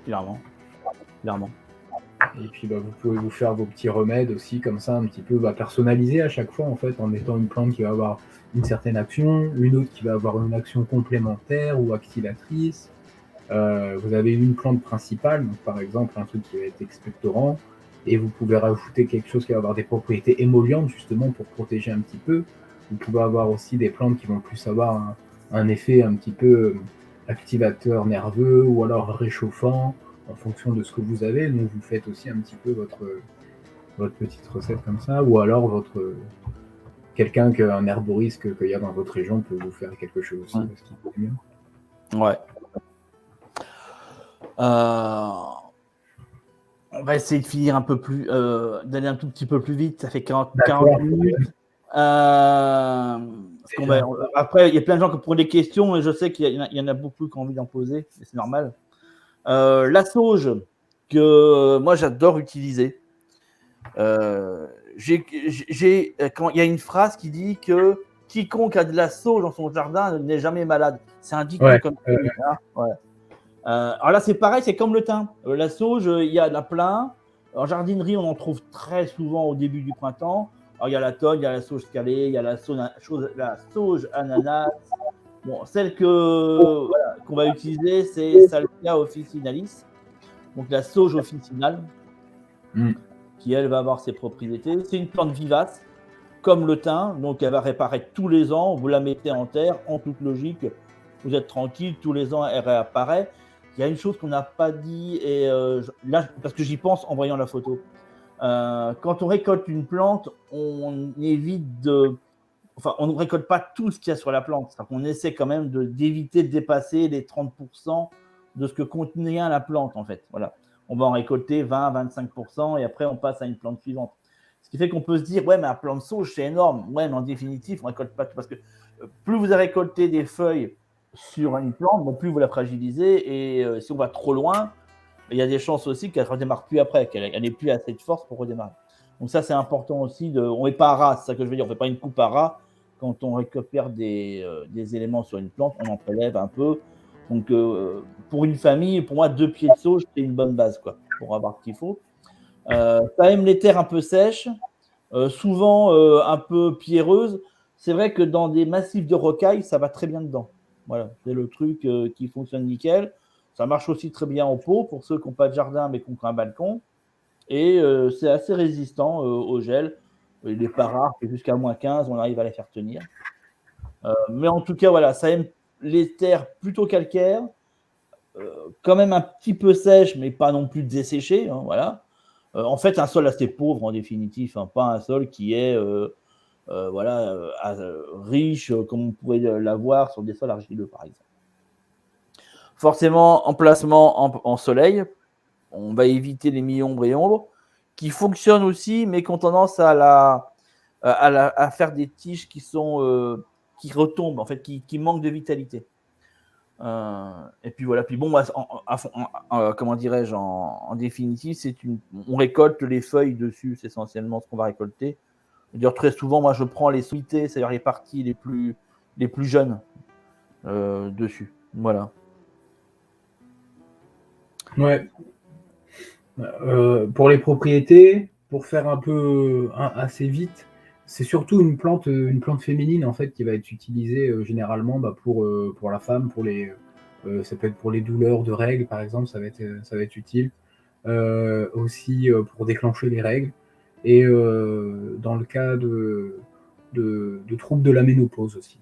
Clairement. Et puis vous pouvez vous faire vos petits remèdes aussi, comme ça, un petit peu personnalisés à chaque fois, en fait, en mettant une plante qui va avoir une certaine action, une autre qui va avoir une action complémentaire ou activatrice. Vous avez une plante principale, donc par exemple un truc qui va être expectorant, et vous pouvez rajouter quelque chose qui va avoir des propriétés émollientes, justement pour protéger un petit peu. Vous pouvez avoir aussi des plantes qui vont plus avoir un effet un petit peu activateur nerveux ou alors réchauffant en fonction de ce que vous avez. Donc vous faites aussi un petit peu votre petite recette comme ça, ou alors un herboriste qu'il y a dans votre région peut vous faire quelque chose aussi, parce qu'il est mieux. Ouais. On va essayer de finir un peu plus, d'aller un tout petit peu plus vite. Ça fait 40 minutes. Après, il y a plein de gens qui posent des questions et je sais qu'il y en a beaucoup qui ont envie d'en poser, et c'est normal. La sauge que moi j'adore utiliser. Il y a une phrase qui dit que quiconque a de la sauge dans son jardin n'est jamais malade. C'est un dicton comme ça. Ouais. Alors là, c'est pareil, c'est comme le thym. La sauge, il y en a plein. En jardinerie, on en trouve très souvent au début du printemps. Alors, il y a la togne, il y a la sauge scalée, il y a la sauge ananas. Bon, celle qu'on va utiliser, c'est Salvia officinalis. Donc la sauge officinale, qui elle va avoir ses propriétés. C'est une plante vivace, comme le thym, donc elle va réapparaître tous les ans. Vous la mettez en terre, en toute logique, vous êtes tranquille, tous les ans elle réapparaît. il y a une chose qu'on n'a pas dit, et là, parce que j'y pense en voyant la photo. Quand on récolte une plante, on évite de. Enfin, on ne récolte pas tout ce qu'il y a sur la plante. C'est-à-dire qu'on essaie quand même d'éviter de dépasser les 30% de ce que contient la plante, en fait. Voilà. On va en récolter 20-25% et après, on passe à une plante suivante. Ce qui fait qu'on peut se dire, ouais, mais la plante sauge, c'est énorme. Ouais, mais en définitive, on ne récolte pas tout. Parce que plus vous avez récolté des feuilles sur une plante, plus vous la fragilisez. Et si on va trop loin, il y a des chances aussi qu'elle ne redémarre plus après, qu'elle n'ait plus assez de force pour redémarrer. Donc ça, c'est important aussi. On n'est pas à ras, c'est ça que je veux dire. On ne fait pas une coupe à ras. Quand on récupère des éléments sur une plante, on en prélève un peu. Donc, pour une famille, pour moi, 2 pieds de sauge, c'est une bonne base, quoi, pour avoir ce qu'il faut. Ça aime les terres un peu sèches, souvent un peu pierreuses. C'est vrai que dans des massifs de rocailles, ça va très bien dedans. Voilà, c'est le truc qui fonctionne nickel. Ça marche aussi très bien au pot pour ceux qui n'ont pas de jardin mais qui ont un balcon. Et c'est assez résistant au gel. Il n'est pas rare que jusqu'à -15, on arrive à les faire tenir. Mais en tout cas, voilà, ça aime les terres plutôt calcaires, quand même un petit peu sèches, mais pas non plus desséchées. Hein, voilà. En fait, un sol assez pauvre en définitive, hein, pas un sol qui est voilà, riche comme on pourrait l'avoir sur des sols argileux, par exemple. Forcément, emplacement en soleil, on va éviter les mi-ombres et ombres, qui fonctionnent aussi, mais qui ont tendance à faire des tiges qui retombent, en fait, qui manquent de vitalité. Et puis voilà. Puis bon, comment dirais-je, en définitive, on récolte les feuilles dessus, c'est essentiellement ce qu'on va récolter. D'ailleurs, très souvent, moi, je prends les sommités, c'est-à-dire les parties les plus jeunes dessus. Voilà. Ouais. Pour les propriétés, pour faire un peu assez vite, c'est surtout une plante féminine en fait qui va être utilisée généralement pour la femme, ça peut être pour les douleurs de règles par exemple, ça va être utile. Aussi pour déclencher les règles et dans le cas de troubles de la ménopause aussi.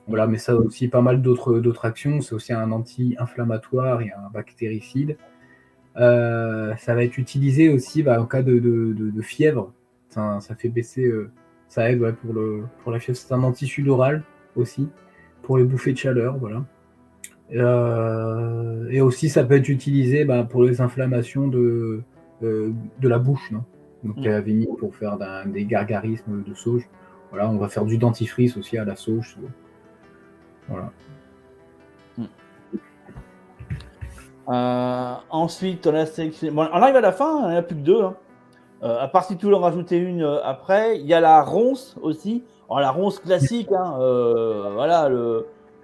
Voilà, mais ça a aussi pas mal d'autres actions. C'est aussi un anti-inflammatoire et un bactéricide. Ça va être utilisé aussi en cas de fièvre. Ça fait baisser, ça aide pour la fièvre. C'est un anti-sudoral aussi, pour les bouffées de chaleur. Voilà. Et aussi, ça peut être utilisé pour les inflammations de la bouche. Non, donc, tu avais mis pour faire des gargarismes de sauge. Voilà, on va faire du dentifrice aussi à la sauge. Voilà. Ensuite, on a sélectionné. Bon, on arrive à la fin, il n'y en a plus que 2. Hein. À part si tu veux en rajouter une après, il y a la ronce aussi. Alors, la ronce classique, hein, voilà,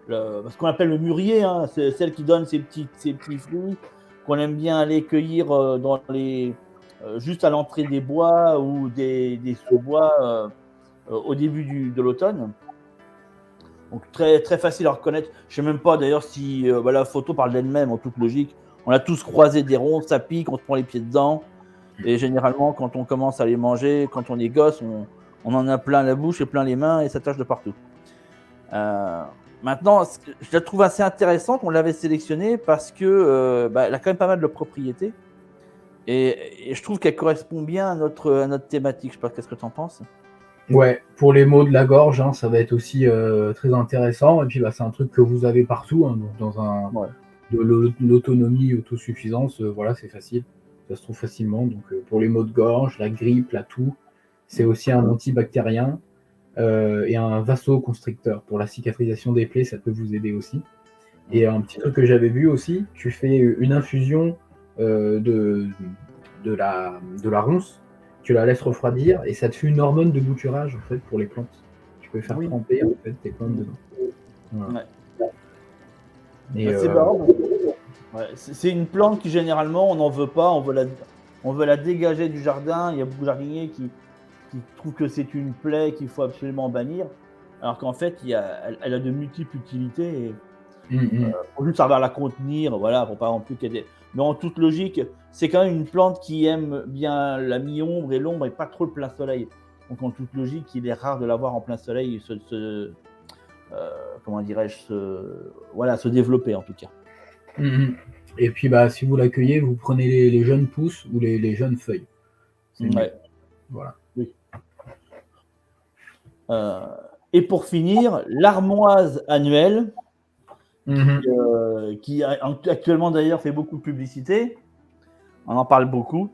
ce qu'on appelle le mûrier, hein, c'est celle qui donne ces petits fruits qu'on aime bien aller cueillir juste à l'entrée des bois ou des sous-bois au début de l'automne. Donc très, très facile à reconnaître. Je ne sais même pas d'ailleurs si la photo parle d'elle-même en toute logique. On a tous croisé des ronces, ça pique, on se prend les pieds dedans. Et généralement, quand on commence à les manger, quand on est gosse, on en a plein la bouche et plein les mains et ça tâche de partout. Maintenant, je la trouve assez intéressante. On l'avait sélectionnée parce que elle a quand même pas mal de propriétés. Et je trouve qu'elle correspond bien à notre thématique. Je ne sais pas, qu'est-ce que tu en penses ? Ouais, pour les maux de la gorge, ça va être aussi très intéressant. Et puis, c'est un truc que vous avez partout, hein, donc dans de l'autonomie, autosuffisance, voilà, c'est facile. Ça se trouve facilement. Donc, pour les maux de gorge, la grippe, la toux, c'est aussi un antibactérien et un vasoconstricteur. Pour la cicatrisation des plaies, ça peut vous aider aussi. Et un petit truc que j'avais vu aussi, tu fais une infusion de la ronce, tu la laisses refroidir et ça te fait une hormone de bouturage en fait pour les plantes. Tu peux faire tremper en fait tes plantes dedans. Voilà. Ouais. Et c'est marrant. Ouais, c'est une plante qui généralement on n'en veut pas, on veut la dégager du jardin. Il y a beaucoup de jardiniers qui trouvent que c'est une plaie qu'il faut absolument bannir, alors qu'en fait elle a de multiples utilités. Faut juste savoir la contenir, voilà, pour pas non plus qu'elle. Mais en toute logique, c'est quand même une plante qui aime bien la mi-ombre et l'ombre et pas trop le plein soleil. Donc en toute logique, il est rare de l'avoir en plein soleil, comment dirais-je, se développer en tout cas. Et puis, si vous l'accueillez, vous prenez les jeunes pousses ou les jeunes feuilles. C'est mieux. Ouais. Voilà. Oui. Et pour finir, l'armoise annuelle, qui actuellement d'ailleurs fait beaucoup de publicité. On en parle beaucoup.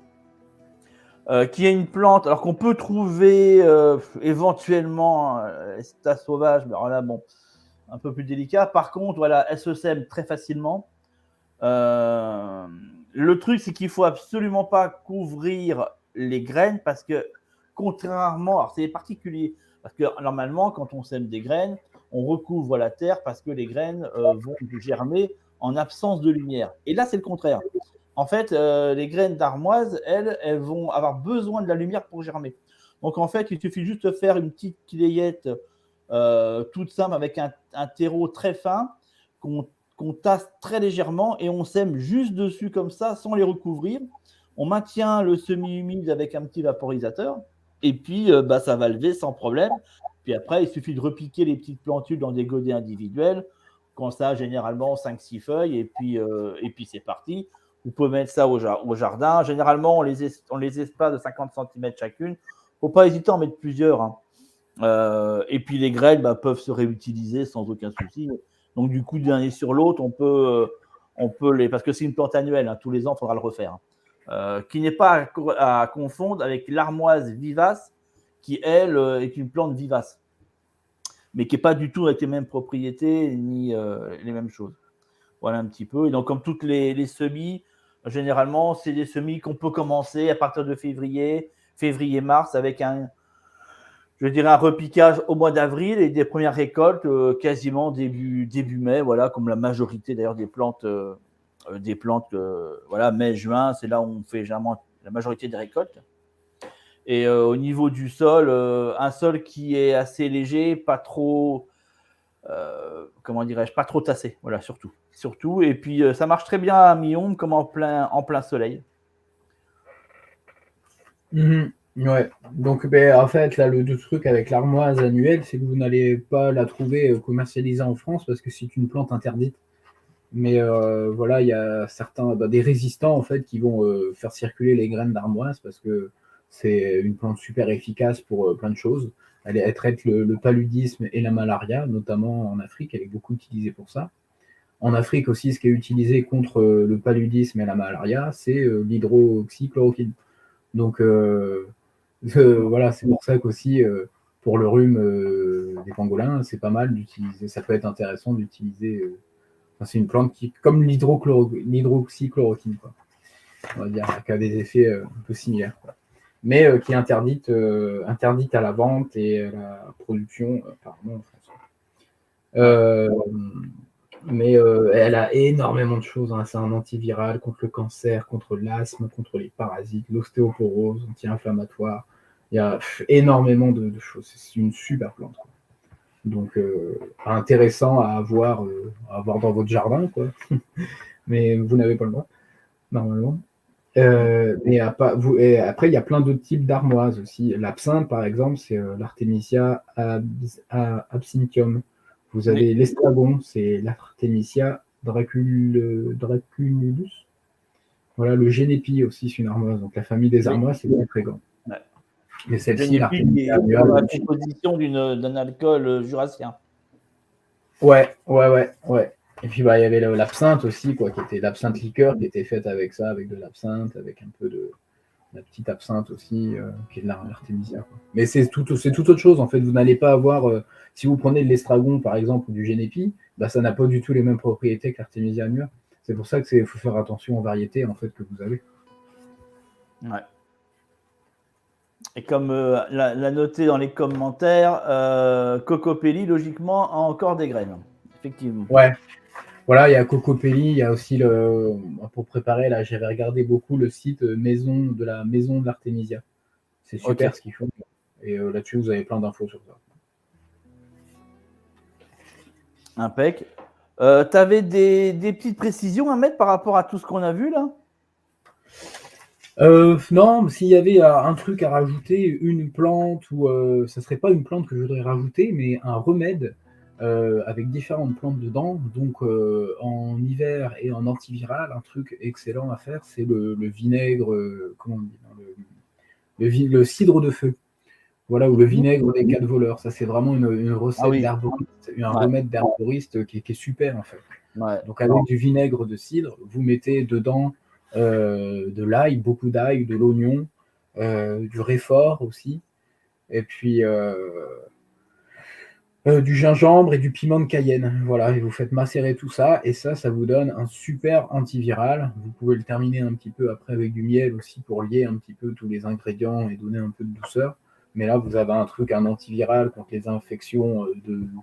Qui est une plante, alors qu'on peut trouver éventuellement état sauvage, mais alors là, bon, un peu plus délicat. Par contre, voilà, elle se sème très facilement. Le truc, c'est qu'il faut absolument pas couvrir les graines parce que, contrairement, alors c'est particulier, parce que normalement, quand on sème des graines, on recouvre la terre parce que les graines vont germer en absence de lumière. Et là, c'est le contraire. En fait, les graines d'armoise, elles vont avoir besoin de la lumière pour germer. Donc, en fait, il suffit juste de faire une petite clayette toute simple avec un terreau très fin qu'on tasse très légèrement et on sème juste dessus comme ça sans les recouvrir. On maintient le semi-humide avec un petit vaporisateur et puis ça va lever sans problème. Puis après, il suffit de repiquer les petites plantules dans des godets individuels. Quand ça a généralement 5-6 feuilles et puis c'est parti. Vous pouvez mettre ça au jardin. Généralement, on les espace de 50 cm chacune. Il ne faut pas hésiter à en mettre plusieurs. Hein. Et puis les graines peuvent se réutiliser sans aucun souci. Donc du coup, d'une année sur l'autre, on peut les, parce que c'est une plante annuelle, hein, tous les ans, il faudra le refaire. Hein. Qui n'est pas à confondre avec l'armoise vivace, qui elle est une plante vivace, mais qui n'est pas du tout avec les mêmes propriétés ni les mêmes choses. Voilà un petit peu. Et donc comme toutes les semis, généralement, c'est des semis qu'on peut commencer à partir de février-mars, avec un repiquage au mois d'avril et des premières récoltes quasiment début mai, voilà, comme la majorité d'ailleurs des plantes, voilà, mai-juin, c'est là où on fait généralement la majorité des récoltes. Et au niveau du sol, un sol qui est assez léger, pas trop, comment dirais-je, pas trop tassé, voilà, surtout. Et puis ça marche très bien à mi-ombre comme en plein soleil. Ouais. Donc, en fait, là, le truc avec l'armoise annuelle, c'est que vous n'allez pas la trouver commercialisée en France parce que c'est une plante interdite. Mais voilà, il y a certains, des résistants en fait, qui vont faire circuler les graines d'armoise parce que c'est une plante super efficace pour plein de choses. Elle traite le paludisme et la malaria, notamment en Afrique. Elle est beaucoup utilisée pour ça. En Afrique aussi, ce qui est utilisé contre le paludisme et la malaria, c'est l'hydroxychloroquine. Donc, voilà, c'est pour ça qu'aussi, pour le rhume des pangolins, c'est pas mal d'utiliser, ça peut être intéressant d'utiliser. C'est une plante qui, comme l'hydroxychloroquine, quoi. On va dire, qui a des effets un peu similaires, quoi. Mais qui est interdite à la vente et à la production, apparemment en France. Mais elle a énormément de choses. Hein. C'est un antiviral contre le cancer, contre l'asthme, contre les parasites, l'ostéoporose, anti-inflammatoire. Il y a énormément de choses. C'est une super plante, quoi. Donc, intéressant à avoir dans votre jardin, quoi. Mais vous n'avez pas le droit, normalement. Et après, il y a plein d'autres types d'armoises aussi. L'absinthe, par exemple, c'est l'Artemisia absinthium. Vous avez l'estragon, c'est l'Artemisia draculus. Voilà, le génépi aussi, c'est une armoise. Donc, la famille des armoises, c'est très grand. Ouais. Mais celle-ci, l'Artemisia annuelle, la composition d'un alcool jurassien. Ouais. Et puis, il y avait l'absinthe aussi, quoi, qui était l'absinthe liqueur, qui était faite avec ça, avec de l'absinthe, avec un peu de la petite absinthe aussi, qui est de l'artémisia, quoi. Mais c'est tout autre chose, en fait. Vous n'allez pas avoir, si vous prenez de l'estragon, par exemple, ou du génépi, ça n'a pas du tout les mêmes propriétés que l'artémisia annua. C'est pour ça qu'il faut faire attention aux variétés, en fait, que vous avez. Ouais. Et comme l'a noté dans les commentaires, Cocopelli, logiquement, a encore des graines. Effectivement. Ouais. Voilà, il y a Cocopelli, il y a aussi pour préparer, là, j'avais regardé beaucoup le site maison de l'Artémisia. C'est super ce qu'ils font. Et là-dessus, vous avez plein d'infos sur ça. Impec. Tu avais des petites précisions à mettre par rapport à tout ce qu'on a vu là? Non, s'il y avait un truc à rajouter, une plante, ou ça serait pas une plante que je voudrais rajouter, mais un remède avec différentes plantes dedans. Donc en hiver et en antiviral, un truc excellent à faire, c'est le vinaigre, comment on dit, le cidre de feu. Voilà, ou le vinaigre des 4 voleurs. Ça, c'est vraiment une recette oui. d'herboriste, un Ouais. remède d'herboriste qui est super en fait. Ouais. Donc avec du vinaigre de cidre, vous mettez dedans de l'ail, beaucoup d'ail, de l'oignon, du réfort aussi, et puis du gingembre et du piment de Cayenne. Voilà, et vous faites macérer tout ça, et ça vous donne un super antiviral. Vous pouvez le terminer un petit peu après avec du miel aussi pour lier un petit peu tous les ingrédients et donner un peu de douceur. Mais là, vous avez un antiviral contre les infections,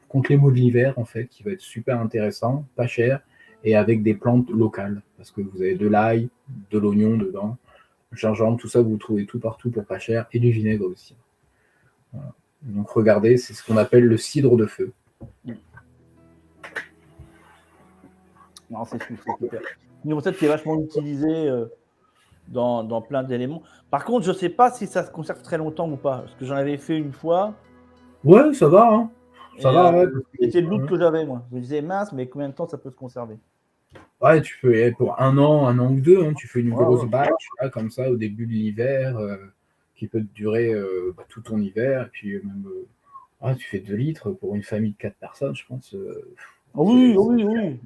contre les maux de l'hiver, en fait, qui va être super intéressant, pas cher, et avec des plantes locales. Parce que vous avez de l'ail, de l'oignon dedans, le gingembre, tout ça, vous trouvez tout partout pour pas cher, et du vinaigre aussi. Voilà. Donc regardez, c'est ce qu'on appelle le cidre de feu. Non, c'est super. Une recette qui est vachement utilisée dans plein d'éléments. Par contre, je ne sais pas si ça se conserve très longtemps ou pas, parce que j'en avais fait une fois. Ouais, ça va, hein. Ça va, ouais. C'était le doute que j'avais, moi. Je me disais, mince, mais combien de temps ça peut se conserver? Ouais, tu peux, pour un an ou deux, hein, tu fais une grosse Ouais. batch, là, comme ça, au début de l'hiver, qui peut durer tout ton hiver, et puis même, tu fais 2 litres pour une famille de 4 personnes, je pense. Oui.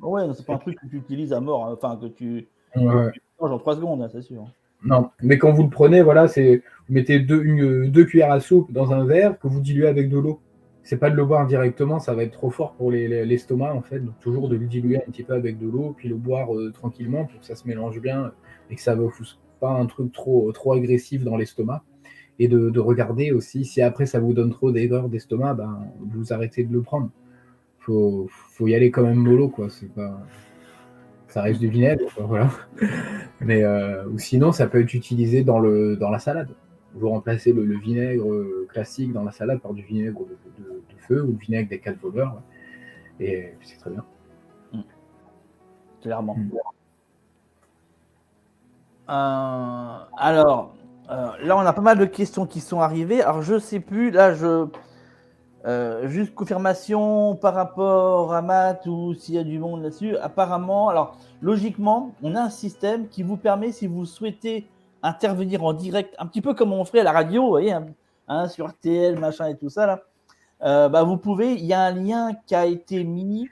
Ouais, c'est pas un truc que tu utilises à mort, hein. Enfin, que tu Ouais. changes en 3 secondes, hein, c'est sûr. Non, mais quand vous le prenez, voilà, vous mettez 2 cuillères à soupe dans un verre que vous diluez avec de l'eau. C'est pas de le boire directement, ça va être trop fort pour l'estomac, en fait. Donc, toujours de le diluer un petit peu avec de l'eau, puis le boire tranquillement pour que ça se mélange bien et que ça ne vous fasse pas un truc trop agressif dans l'estomac. Et de regarder aussi, si après ça vous donne trop d'aigreur d'estomac, ben, vous arrêtez de le prendre. Faut y aller quand même mollo, quoi. C'est pas... Ça reste du vinaigre, quoi, voilà. Mais ou sinon, ça peut être utilisé dans la salade. Vous remplacez le vinaigre classique dans la salade par du vinaigre de feu ou le vinaigre des 4 voleurs. Ouais. Et c'est très bien. Clairement. Alors, là, on a pas mal de questions qui sont arrivées. Alors, je sais plus, là, juste confirmation par rapport à Matt ou s'il y a du monde là-dessus. Apparemment, alors, logiquement, on a un système qui vous permet, si vous souhaitez intervenir en direct, un petit peu comme on ferait à la radio, vous voyez, hein, sur RTL, machin et tout ça, là, vous pouvez, il y a un lien qui a été mis.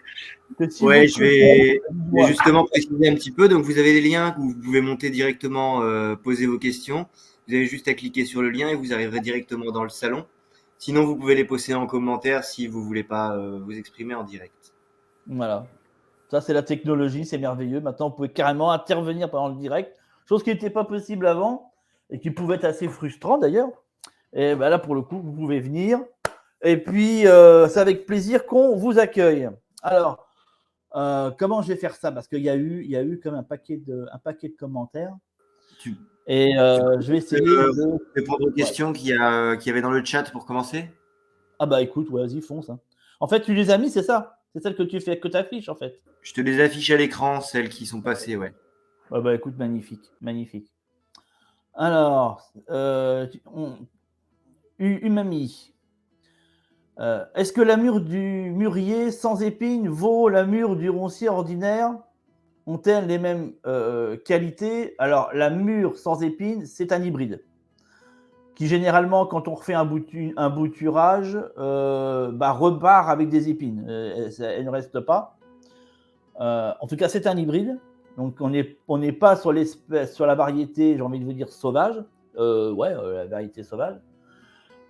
Ouais, je vais justement préciser un petit peu. Donc, vous avez des liens que vous pouvez monter directement, poser vos questions. Vous avez juste à cliquer sur le lien et vous arriverez directement dans le salon. Sinon, vous pouvez les poster en commentaire si vous ne voulez pas vous exprimer en direct. Voilà. Ça, c'est la technologie, c'est merveilleux. Maintenant, vous pouvez carrément intervenir pendant le direct, chose qui n'était pas possible avant et qui pouvait être assez frustrant d'ailleurs. Et ben là, pour le coup, vous pouvez venir. Et puis, c'est avec plaisir qu'on vous accueille. Alors, comment je vais faire ça? Parce qu'il y a eu comme un paquet de commentaires. Et je vais essayer de répondre aux questions qu'il y avait dans le chat pour commencer. Ah bah écoute, vas-y, fonce. Hein. En fait, tu les as mis, c'est ça? C'est celle que tu fais, que tu affiches en fait. Je te les affiche à l'écran, celles qui sont passées, ouais. Ah bah écoute, magnifique. Alors, Umami. Est-ce que la mûre du mûrier sans épines vaut la mûre du roncier ordinaire? Ont-elles les mêmes qualités? Alors, la mûre sans épines, c'est un hybride. Qui généralement, quand on refait un bouturage, repart avec des épines. Elle ne reste pas. En tout cas, c'est un hybride. Donc, on n'est pas sur la variété, j'ai envie de vous dire, sauvage. La variété sauvage.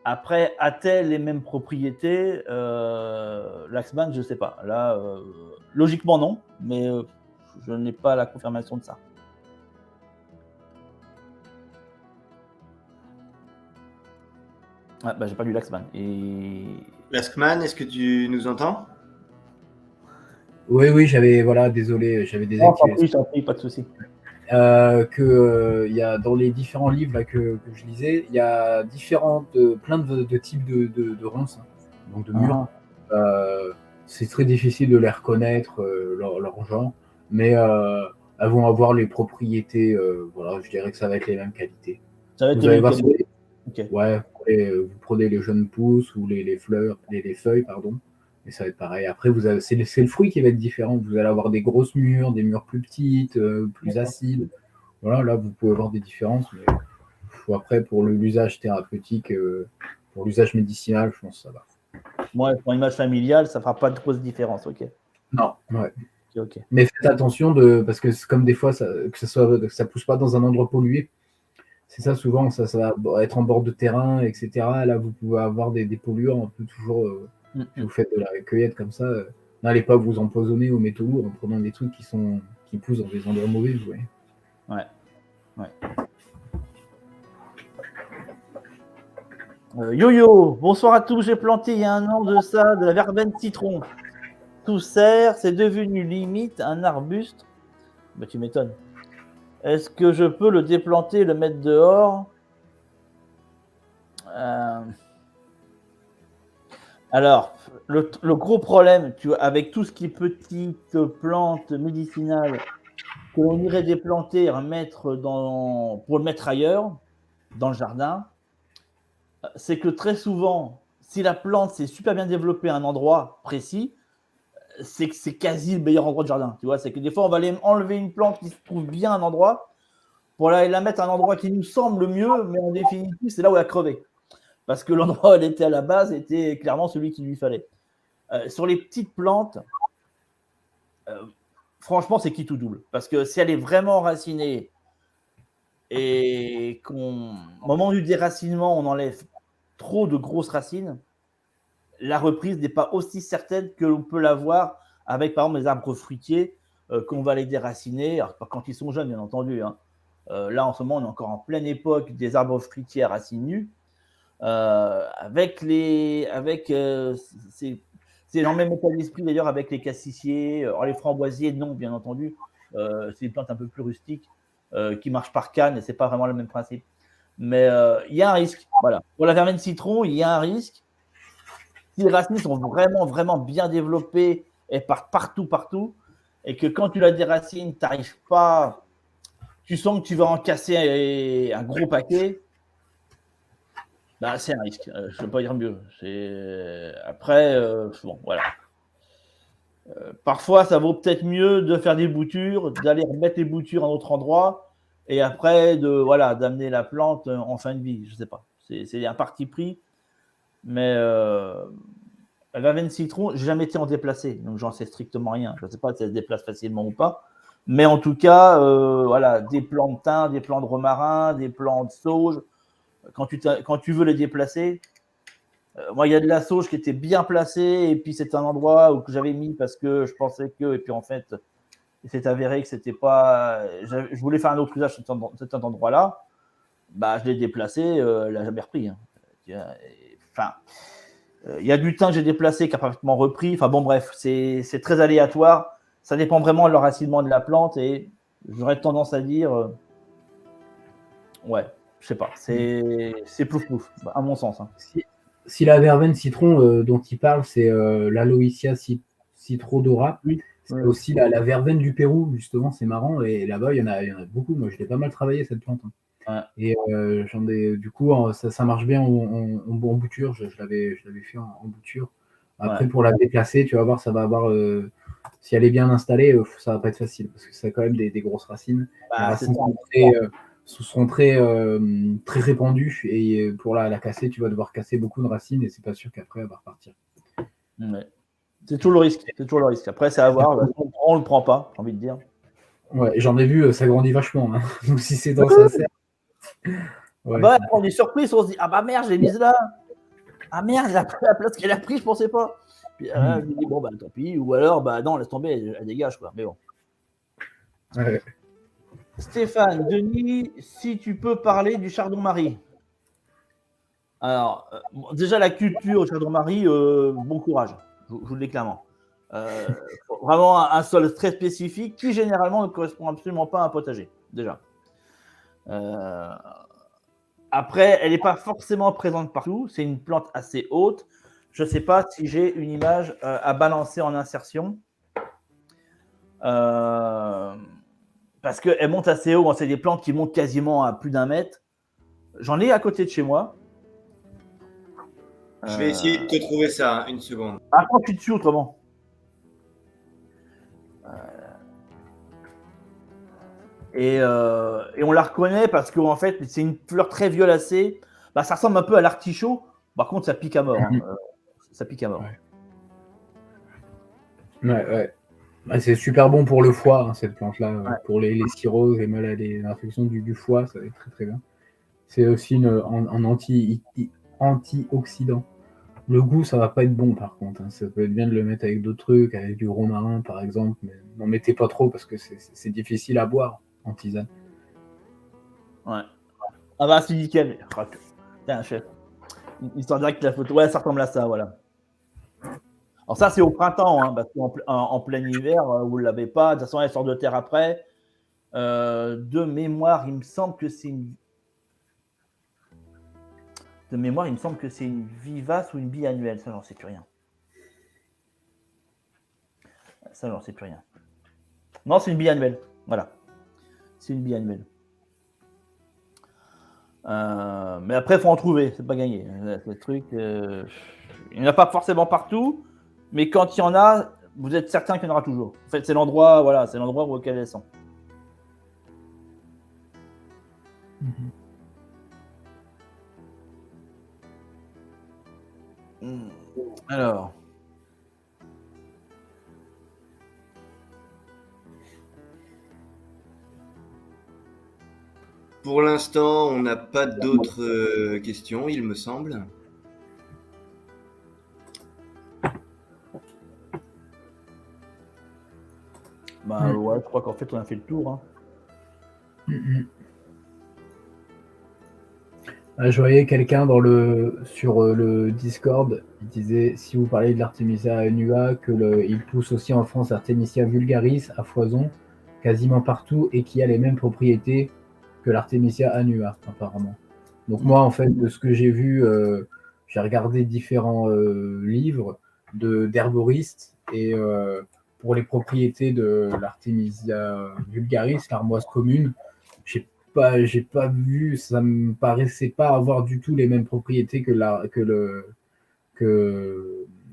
Après, a-t-elle les mêmes propriétés? L'Axman, je ne sais pas. Là, logiquement, non. Mais je n'ai pas la confirmation de ça. J'ai pas lu l'Axman. L'Askman, est-ce que tu nous entends? Oui, désolé, j'avais désactivé. T'en prie, pas de souci. Il y a dans les différents livres là, que je lisais, il y a plein de types de ronces, hein, donc de mûres. C'est très difficile de les reconnaître, leur genre, mais elles vont avoir les propriétés, je dirais que ça va être les mêmes qualités. Ça va être vous allez voir Okay. Ouais, vous prenez les jeunes pousses ou les fleurs, les feuilles, pardon. Et ça va être pareil. Après, c'est le fruit qui va être différent. Vous allez avoir des grosses mûres, des mûres plus petites, plus acides. Voilà, là, vous pouvez avoir des différences. Mais après, pour l'usage thérapeutique, pour l'usage médicinal, je pense que ça va. Moi, pour une image familiale, ça ne fera pas de grosse différence. Ok. Non, ouais. Ok. Mais faites attention parce que c'est comme des fois que ça pousse pas dans un endroit pollué. C'est ça souvent, ça va être en bord de terrain, etc. Là, vous pouvez avoir des polluants un peu toujours. Si vous faites de la cueillette comme ça, n'allez pas vous empoisonner aux métaux lourds en prenant des trucs qui poussent dans des endroits mauvais. Vous voyez. Ouais. Yo-yo, bonsoir à tous. J'ai planté il y a un an de ça de la verveine citron. Tout serre, c'est devenu limite un arbuste. Bah, tu m'étonnes. Est-ce que je peux le déplanter et le mettre dehors? Alors, le gros problème, tu vois, avec tout ce qui est petites plantes médicinales que l'on irait déplanter et remettre pour le mettre ailleurs, dans le jardin, c'est que très souvent, si la plante s'est super bien développée à un endroit précis, c'est que c'est quasi le meilleur endroit de jardin. Tu vois, c'est que des fois, on va aller enlever une plante qui se trouve bien à un endroit pour aller la mettre à un endroit qui nous semble mieux, mais en définitive, c'est là où elle a crevé. Parce que l'endroit où elle était à la base était clairement celui qu'il lui fallait. Sur les petites plantes, franchement, c'est qui tout double. Parce que si elle est vraiment enracinée et qu'au moment du déracinement, on enlève trop de grosses racines, la reprise n'est pas aussi certaine que l'on peut l'avoir avec, par exemple, les arbres fruitiers qu'on va les déraciner, alors, quand ils sont jeunes, bien entendu. Hein. Là, en ce moment, on est encore en pleine époque des arbres fruitiers à racines nues. C'est dans le même état d'esprit d'ailleurs avec les cassissiers, les framboisiers, non, bien entendu. C'est des plantes un peu plus rustiques qui marchent par canne et c'est pas vraiment le même principe. Mais il y a un risque. Voilà. Pour la verveine citron, il y a un risque. Si les racines sont vraiment, vraiment bien développées et partent partout, et que quand tu la déracines, tu n'arrives pas, tu sens que tu vas en casser un gros paquet, bah, c'est un risque. Je ne peux pas dire mieux. Après, bon, voilà. Parfois, ça vaut peut-être mieux de faire des boutures, d'aller remettre les boutures à un autre endroit, et après, d'amener la plante en fin de vie. Je ne sais pas. C'est un parti pris. Mais la verveine citron, je n'ai jamais été en déplacé, donc j'en sais strictement rien. Je ne sais pas si elle se déplace facilement ou pas. Mais en tout cas, des plants de thym, des plants de romarin, des plants de sauge, quand tu veux les déplacer, moi, il y a de la sauge qui était bien placée, et puis c'est un endroit où j'avais mis parce que je pensais que, et puis en fait, c'est avéré que c'était pas. Je voulais faire un autre usage de cet endroit-là. Bah, je l'ai déplacé, elle n'a jamais repris. Hein. Enfin, il y a du thym que j'ai déplacé qui a parfaitement repris. Enfin bon, bref, c'est très aléatoire. Ça dépend vraiment de l'enracinement de la plante, et j'aurais tendance à dire, ouais, je sais pas, c'est plouf-plouf, à mon sens. Hein. Si la verveine citron dont il parle, c'est l'Aloysia citrodora, Oui. C'est aussi la verveine du Pérou, justement, c'est marrant. Et là-bas, il y en a beaucoup. Moi, je l'ai pas mal travaillé, cette plante. Ouais. Et du coup, ça marche bien en bouture. Je l'avais fait en bouture. Après, pour la déplacer, tu vas voir, ça va avoir. Si elle est bien installée, ça va pas être facile parce que ça a quand même des grosses racines. Les racines seront très répandues, et pour la casser, tu vas devoir casser beaucoup de racines, et c'est pas sûr qu'après elle va repartir. Ouais. C'est toujours le risque. Après, c'est à voir. On le prend pas, j'ai envie de dire. Ouais, j'en ai vu, ça grandit vachement. Hein. Donc si c'est dans sa serre. Ouais, après, on est surpris, on se dit, ah bah merde, je l'ai mise là. Ah merde, elle a pris la place qu'elle a pris, je pensais pas. Puis je me dis, bon bah tant pis, ou alors bah non, laisse tomber, elle dégage quoi. Mais bon. Ouais. Stéphane, Denis, si tu peux parler du chardon-marie. Alors, déjà la culture chardon-marie, bon courage, je vous le dis clairement. Vraiment un sol très spécifique qui généralement ne correspond absolument pas à un potager, déjà. Après, elle n'est pas forcément présente partout, c'est une plante assez haute. Je ne sais pas si j'ai une image à balancer en insertion. Parce qu'elle monte assez haut, c'est des plantes qui montent quasiment à plus d'1 mètre. J'en ai à côté de chez moi. Je vais essayer de te trouver ça, hein, une seconde. Attends, je suis dessus autrement. Et on la reconnaît parce qu'en fait, c'est une fleur très violacée. Bah, ça ressemble un peu à l'artichaut. Par contre, ça pique à mort. Hein. Ça pique à mort. Ouais. C'est super bon pour le foie, hein, cette plante-là. Ouais. Pour les cirrhoses, les maladies, les infections du foie, ça va être très très bien. C'est aussi un antioxydant. Le goût, ça va pas être bon par contre. Hein. Ça peut être bien de le mettre avec d'autres trucs, avec du romarin par exemple, mais n'en mettez pas trop parce que c'est difficile à boire en tisane. Ouais. Ah bah, c'est nickel. Tiens, chef. Histoire directe la photo. Ouais, ça ressemble à ça, voilà. Alors ça, c'est au printemps, hein, parce qu'en plein hiver, vous ne l'avez pas. De toute façon, elle sort de terre après. De mémoire, il me semble que c'est une vivace ou une biannuelle. Ça, j'en sais plus rien. Non, c'est une biannuelle. Voilà. C'est une biannuelle. Mais après, il faut en trouver. C'est pas gagné. Ce truc, il n'y en a pas forcément partout. Mais quand il y en a, vous êtes certain qu'il y en aura toujours. En fait, c'est l'endroit, voilà, c'est l'endroit auquel elles sont. Alors. Pour l'instant, on n'a pas d'autres questions, il me semble. Bah ouais, je crois qu'en fait, on a fait le tour. Hein. Je voyais quelqu'un sur le Discord, il disait si vous parlez de l'Artemisia annua, il pousse aussi en France Artemisia vulgaris à foison, quasiment partout, et qui a les mêmes propriétés que l'Artemisia annua, apparemment. Donc moi, en fait, de ce que j'ai vu, j'ai regardé différents livres d'herboristes, et pour les propriétés de l'Artemisia vulgaris, l'armoise commune, j'ai pas vu, ça me paraissait pas avoir du tout les mêmes propriétés que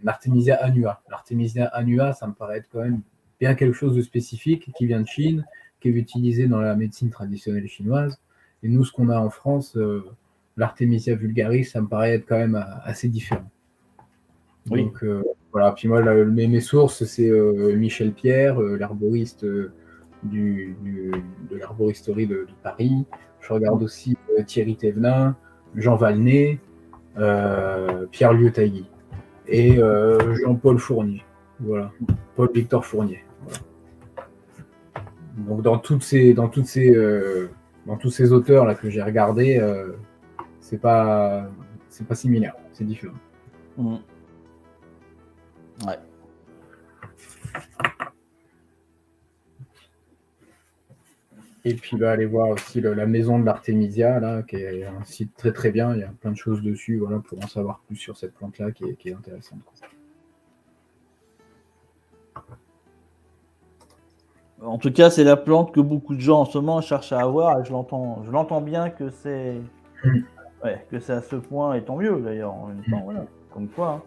l'Artemisia annua. L'Artemisia annua, ça me paraît être quand même bien quelque chose de spécifique qui vient de Chine, qui est utilisé dans la médecine traditionnelle chinoise. Et nous, ce qu'on a en France, l'Artemisia vulgaris, ça me paraît être quand même assez différent. Oui. Donc voilà, puis moi, mes sources, c'est Michel Pierre, l'herboriste de l'herboristerie de Paris. Je regarde aussi Thierry Thévenin, Jean Valnet, Pierre Lieu-Tailly et Jean-Paul Fournier. Voilà, Paul-Victor Fournier. Voilà. Donc dans tous ces auteurs là que j'ai regardés, c'est pas similaire, c'est différent. Mmh. Ouais. Et puis aller voir aussi la maison de l'Artemisia, là, qui est un site très très bien. Il y a plein de choses dessus, voilà, pour en savoir plus sur cette plante-là qui est intéressante. En tout cas, c'est la plante que beaucoup de gens en ce moment cherchent à avoir, et je l'entends bien que c'est que c'est à ce point, et tant mieux d'ailleurs, en même temps, voilà, comme quoi. Hein.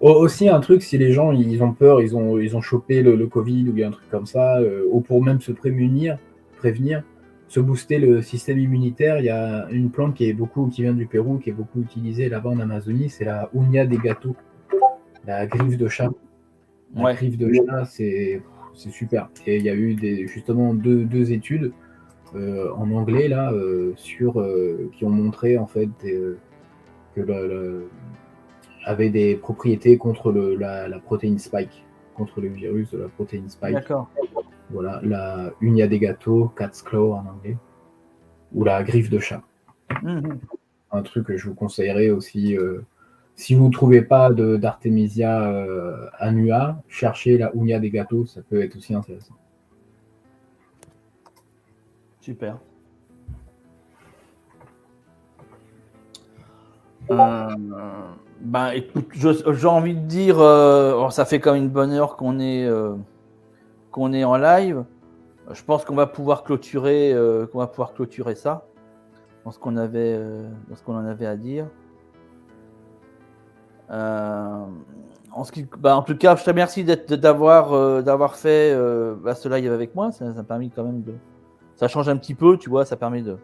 Aussi un truc, si les gens ils ont peur, ils ont chopé le Covid ou un truc comme ça, ou pour même se prévenir, se booster le système immunitaire, il y a une plante qui vient du Pérou, qui est beaucoup utilisée là-bas en Amazonie, c'est la Uña de Gato, la griffe de chat. La griffe de chat, c'est super. Et il y a eu justement deux études en anglais là qui ont montré en fait que avait des propriétés contre la protéine spike, contre le virus de la protéine spike. D'accord. Voilà, la Uña de Gato, cat's claw en anglais, ou la griffe de chat. Un truc que je vous conseillerais aussi. Si vous ne trouvez pas d'Artemisia annua, cherchez la Uña de Gato, ça peut être aussi intéressant. Super. Écoute, j'ai envie de dire, ça fait quand même une bonne heure qu'on est en live. Je pense qu'on va pouvoir clôturer ça. Dans ce qu'on en avait à dire. En tout cas, je te remercie d'avoir fait ce live avec moi. Ça a permis quand même ça change un petit peu, tu vois, ça permet de.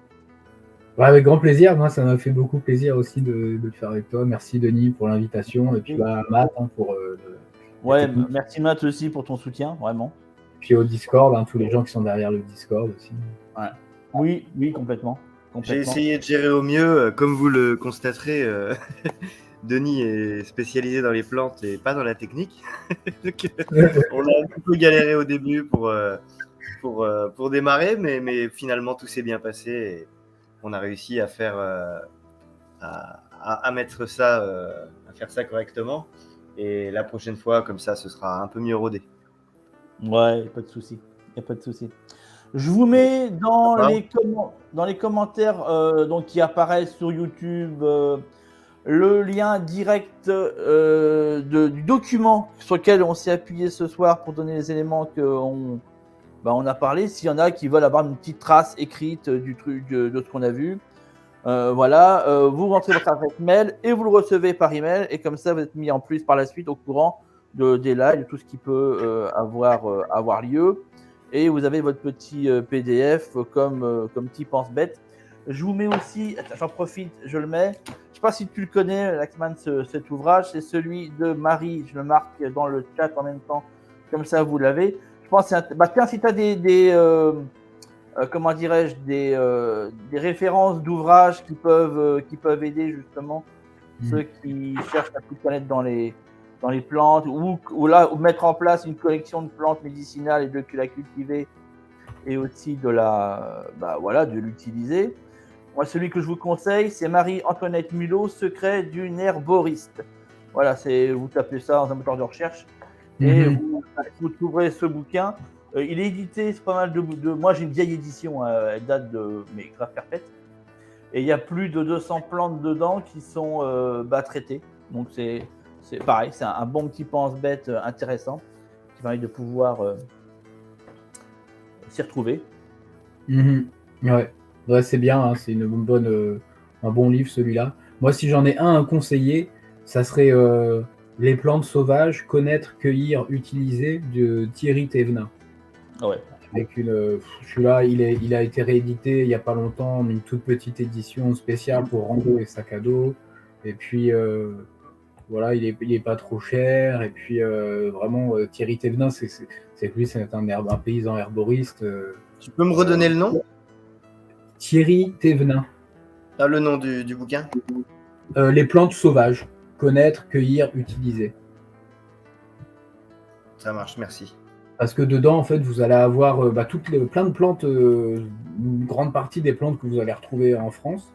Ouais, avec grand plaisir. Moi, ça m'a fait beaucoup plaisir aussi de le faire avec toi. Merci Denis pour l'invitation et puis Matt pour Ouais, merci Matt aussi pour ton soutien, vraiment. Puis au Discord, tous les gens qui sont derrière le Discord aussi. Ouais. Oui, complètement. J'ai essayé de gérer au mieux. Comme vous le constaterez, Denis est spécialisé dans les plantes et pas dans la technique. Donc, on a un petit peu galéré au début pour démarrer, mais finalement tout s'est bien passé et on a réussi à faire à mettre ça, à faire ça correctement. Et la prochaine fois, comme ça, ce sera un peu mieux rodé. Ouais, pas de souci. Y a pas de souci. Je vous mets dans les commentaires donc qui apparaissent sur YouTube le lien direct du document sur lequel on s'est appuyé ce soir pour donner les éléments qu'on on a parlé. S'il y en a qui veulent avoir une petite trace écrite du truc de ce qu'on a vu, vous rentrez votre adresse mail et vous le recevez par email et comme ça vous êtes mis en plus par la suite au courant des lives, de tout ce qui peut avoir lieu. Et vous avez votre petit PDF comme petit pense-bête. Je vous mets aussi, j'en profite, je le mets. Je ne sais pas si tu le connais, Laxman, cet ouvrage. C'est celui de Marie. Je le marque dans le chat en même temps. Comme ça, vous l'avez. Je pense que tiens, si tu as comment dirais-je, des références d'ouvrages qui peuvent aider justement ceux qui cherchent à tout connaître dans les plantes ou mettre en place une collection de plantes médicinales et de la cultiver et aussi de l'utiliser. Moi, celui que je vous conseille, c'est Marie-Antoinette Mulot, Secret d'une herboriste. Voilà, vous tapez ça dans un moteur de recherche et vous trouverez ce bouquin. Il est édité, c'est pas mal de. Moi, j'ai une vieille édition, elle date de mes grave perpètes. Et il y a plus de 200 plantes dedans qui sont traitées. Donc, c'est pareil, c'est un bon petit pense-bête intéressant qui permet de pouvoir s'y retrouver. Ouais, c'est bien, c'est un bon livre celui-là. Moi, si j'en ai un à conseiller, ça serait Les plantes sauvages, connaître, cueillir, utiliser de Thierry Thévenin. Ouais. Avec celui-là, il a été réédité il n'y a pas longtemps, une toute petite édition spéciale pour rando et sac à dos. Et puis voilà, il est pas trop cher. Et puis vraiment, Thierry Thévenin, c'est un paysan herboriste. Tu peux me redonner le nom ? Thierry Thévenin. Ah, le nom du bouquin ? Les plantes sauvages, connaître, cueillir, utiliser. Ça marche, merci. Parce que dedans, en fait, vous allez avoir plein de plantes, une grande partie des plantes que vous allez retrouver en France.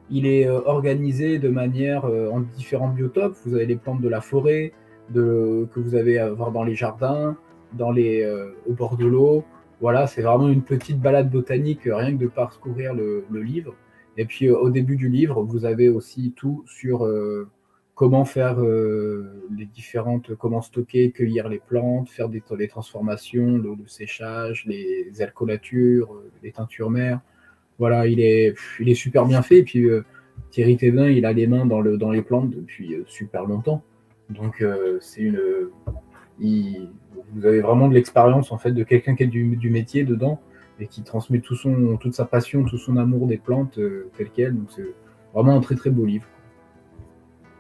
Il est organisé de manière en différents biotopes. Vous avez les plantes de la forêt, que vous allez avoir dans les jardins, au bord de l'eau. Voilà, c'est vraiment une petite balade botanique, rien que de parcourir le livre. Et puis au début du livre, vous avez aussi tout sur comment faire comment stocker, cueillir les plantes, faire des transformations, le séchage, les alcoolatures, les teintures mères. Voilà, il est super bien fait. Et puis Thierry Thévenin, il a les mains dans les plantes depuis super longtemps. Donc vous avez vraiment de l'expérience en fait de quelqu'un qui est du métier dedans et qui transmet toute sa passion, tout son amour des plantes tel quel. Donc c'est vraiment un très très beau livre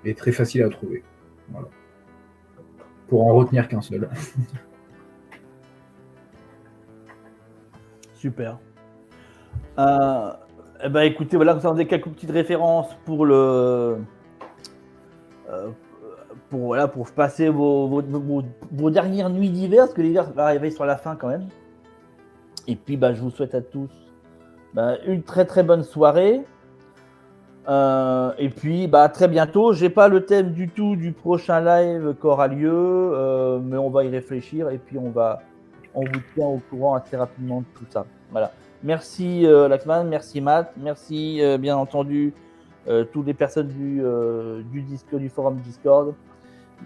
et très facile à trouver. Voilà. Pour en retenir qu'un seul. Super. Écoutez, voilà, vous avez quelques petites références pour pour passer vos dernières nuits d'hiver, parce que l'hiver va arriver sur la fin quand même. Et puis, je vous souhaite à tous une très très bonne soirée. Et puis, à très bientôt. J'ai pas le thème du tout du prochain live qui aura lieu, mais on va y réfléchir et puis on vous tient au courant assez rapidement de tout ça. Voilà. Merci Laxman, merci Matt, merci bien entendu toutes les personnes du forum Discord,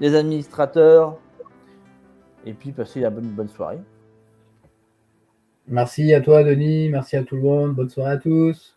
les administrateurs, et puis passez une bonne soirée. Merci à toi Denis, merci à tout le monde, bonne soirée à tous.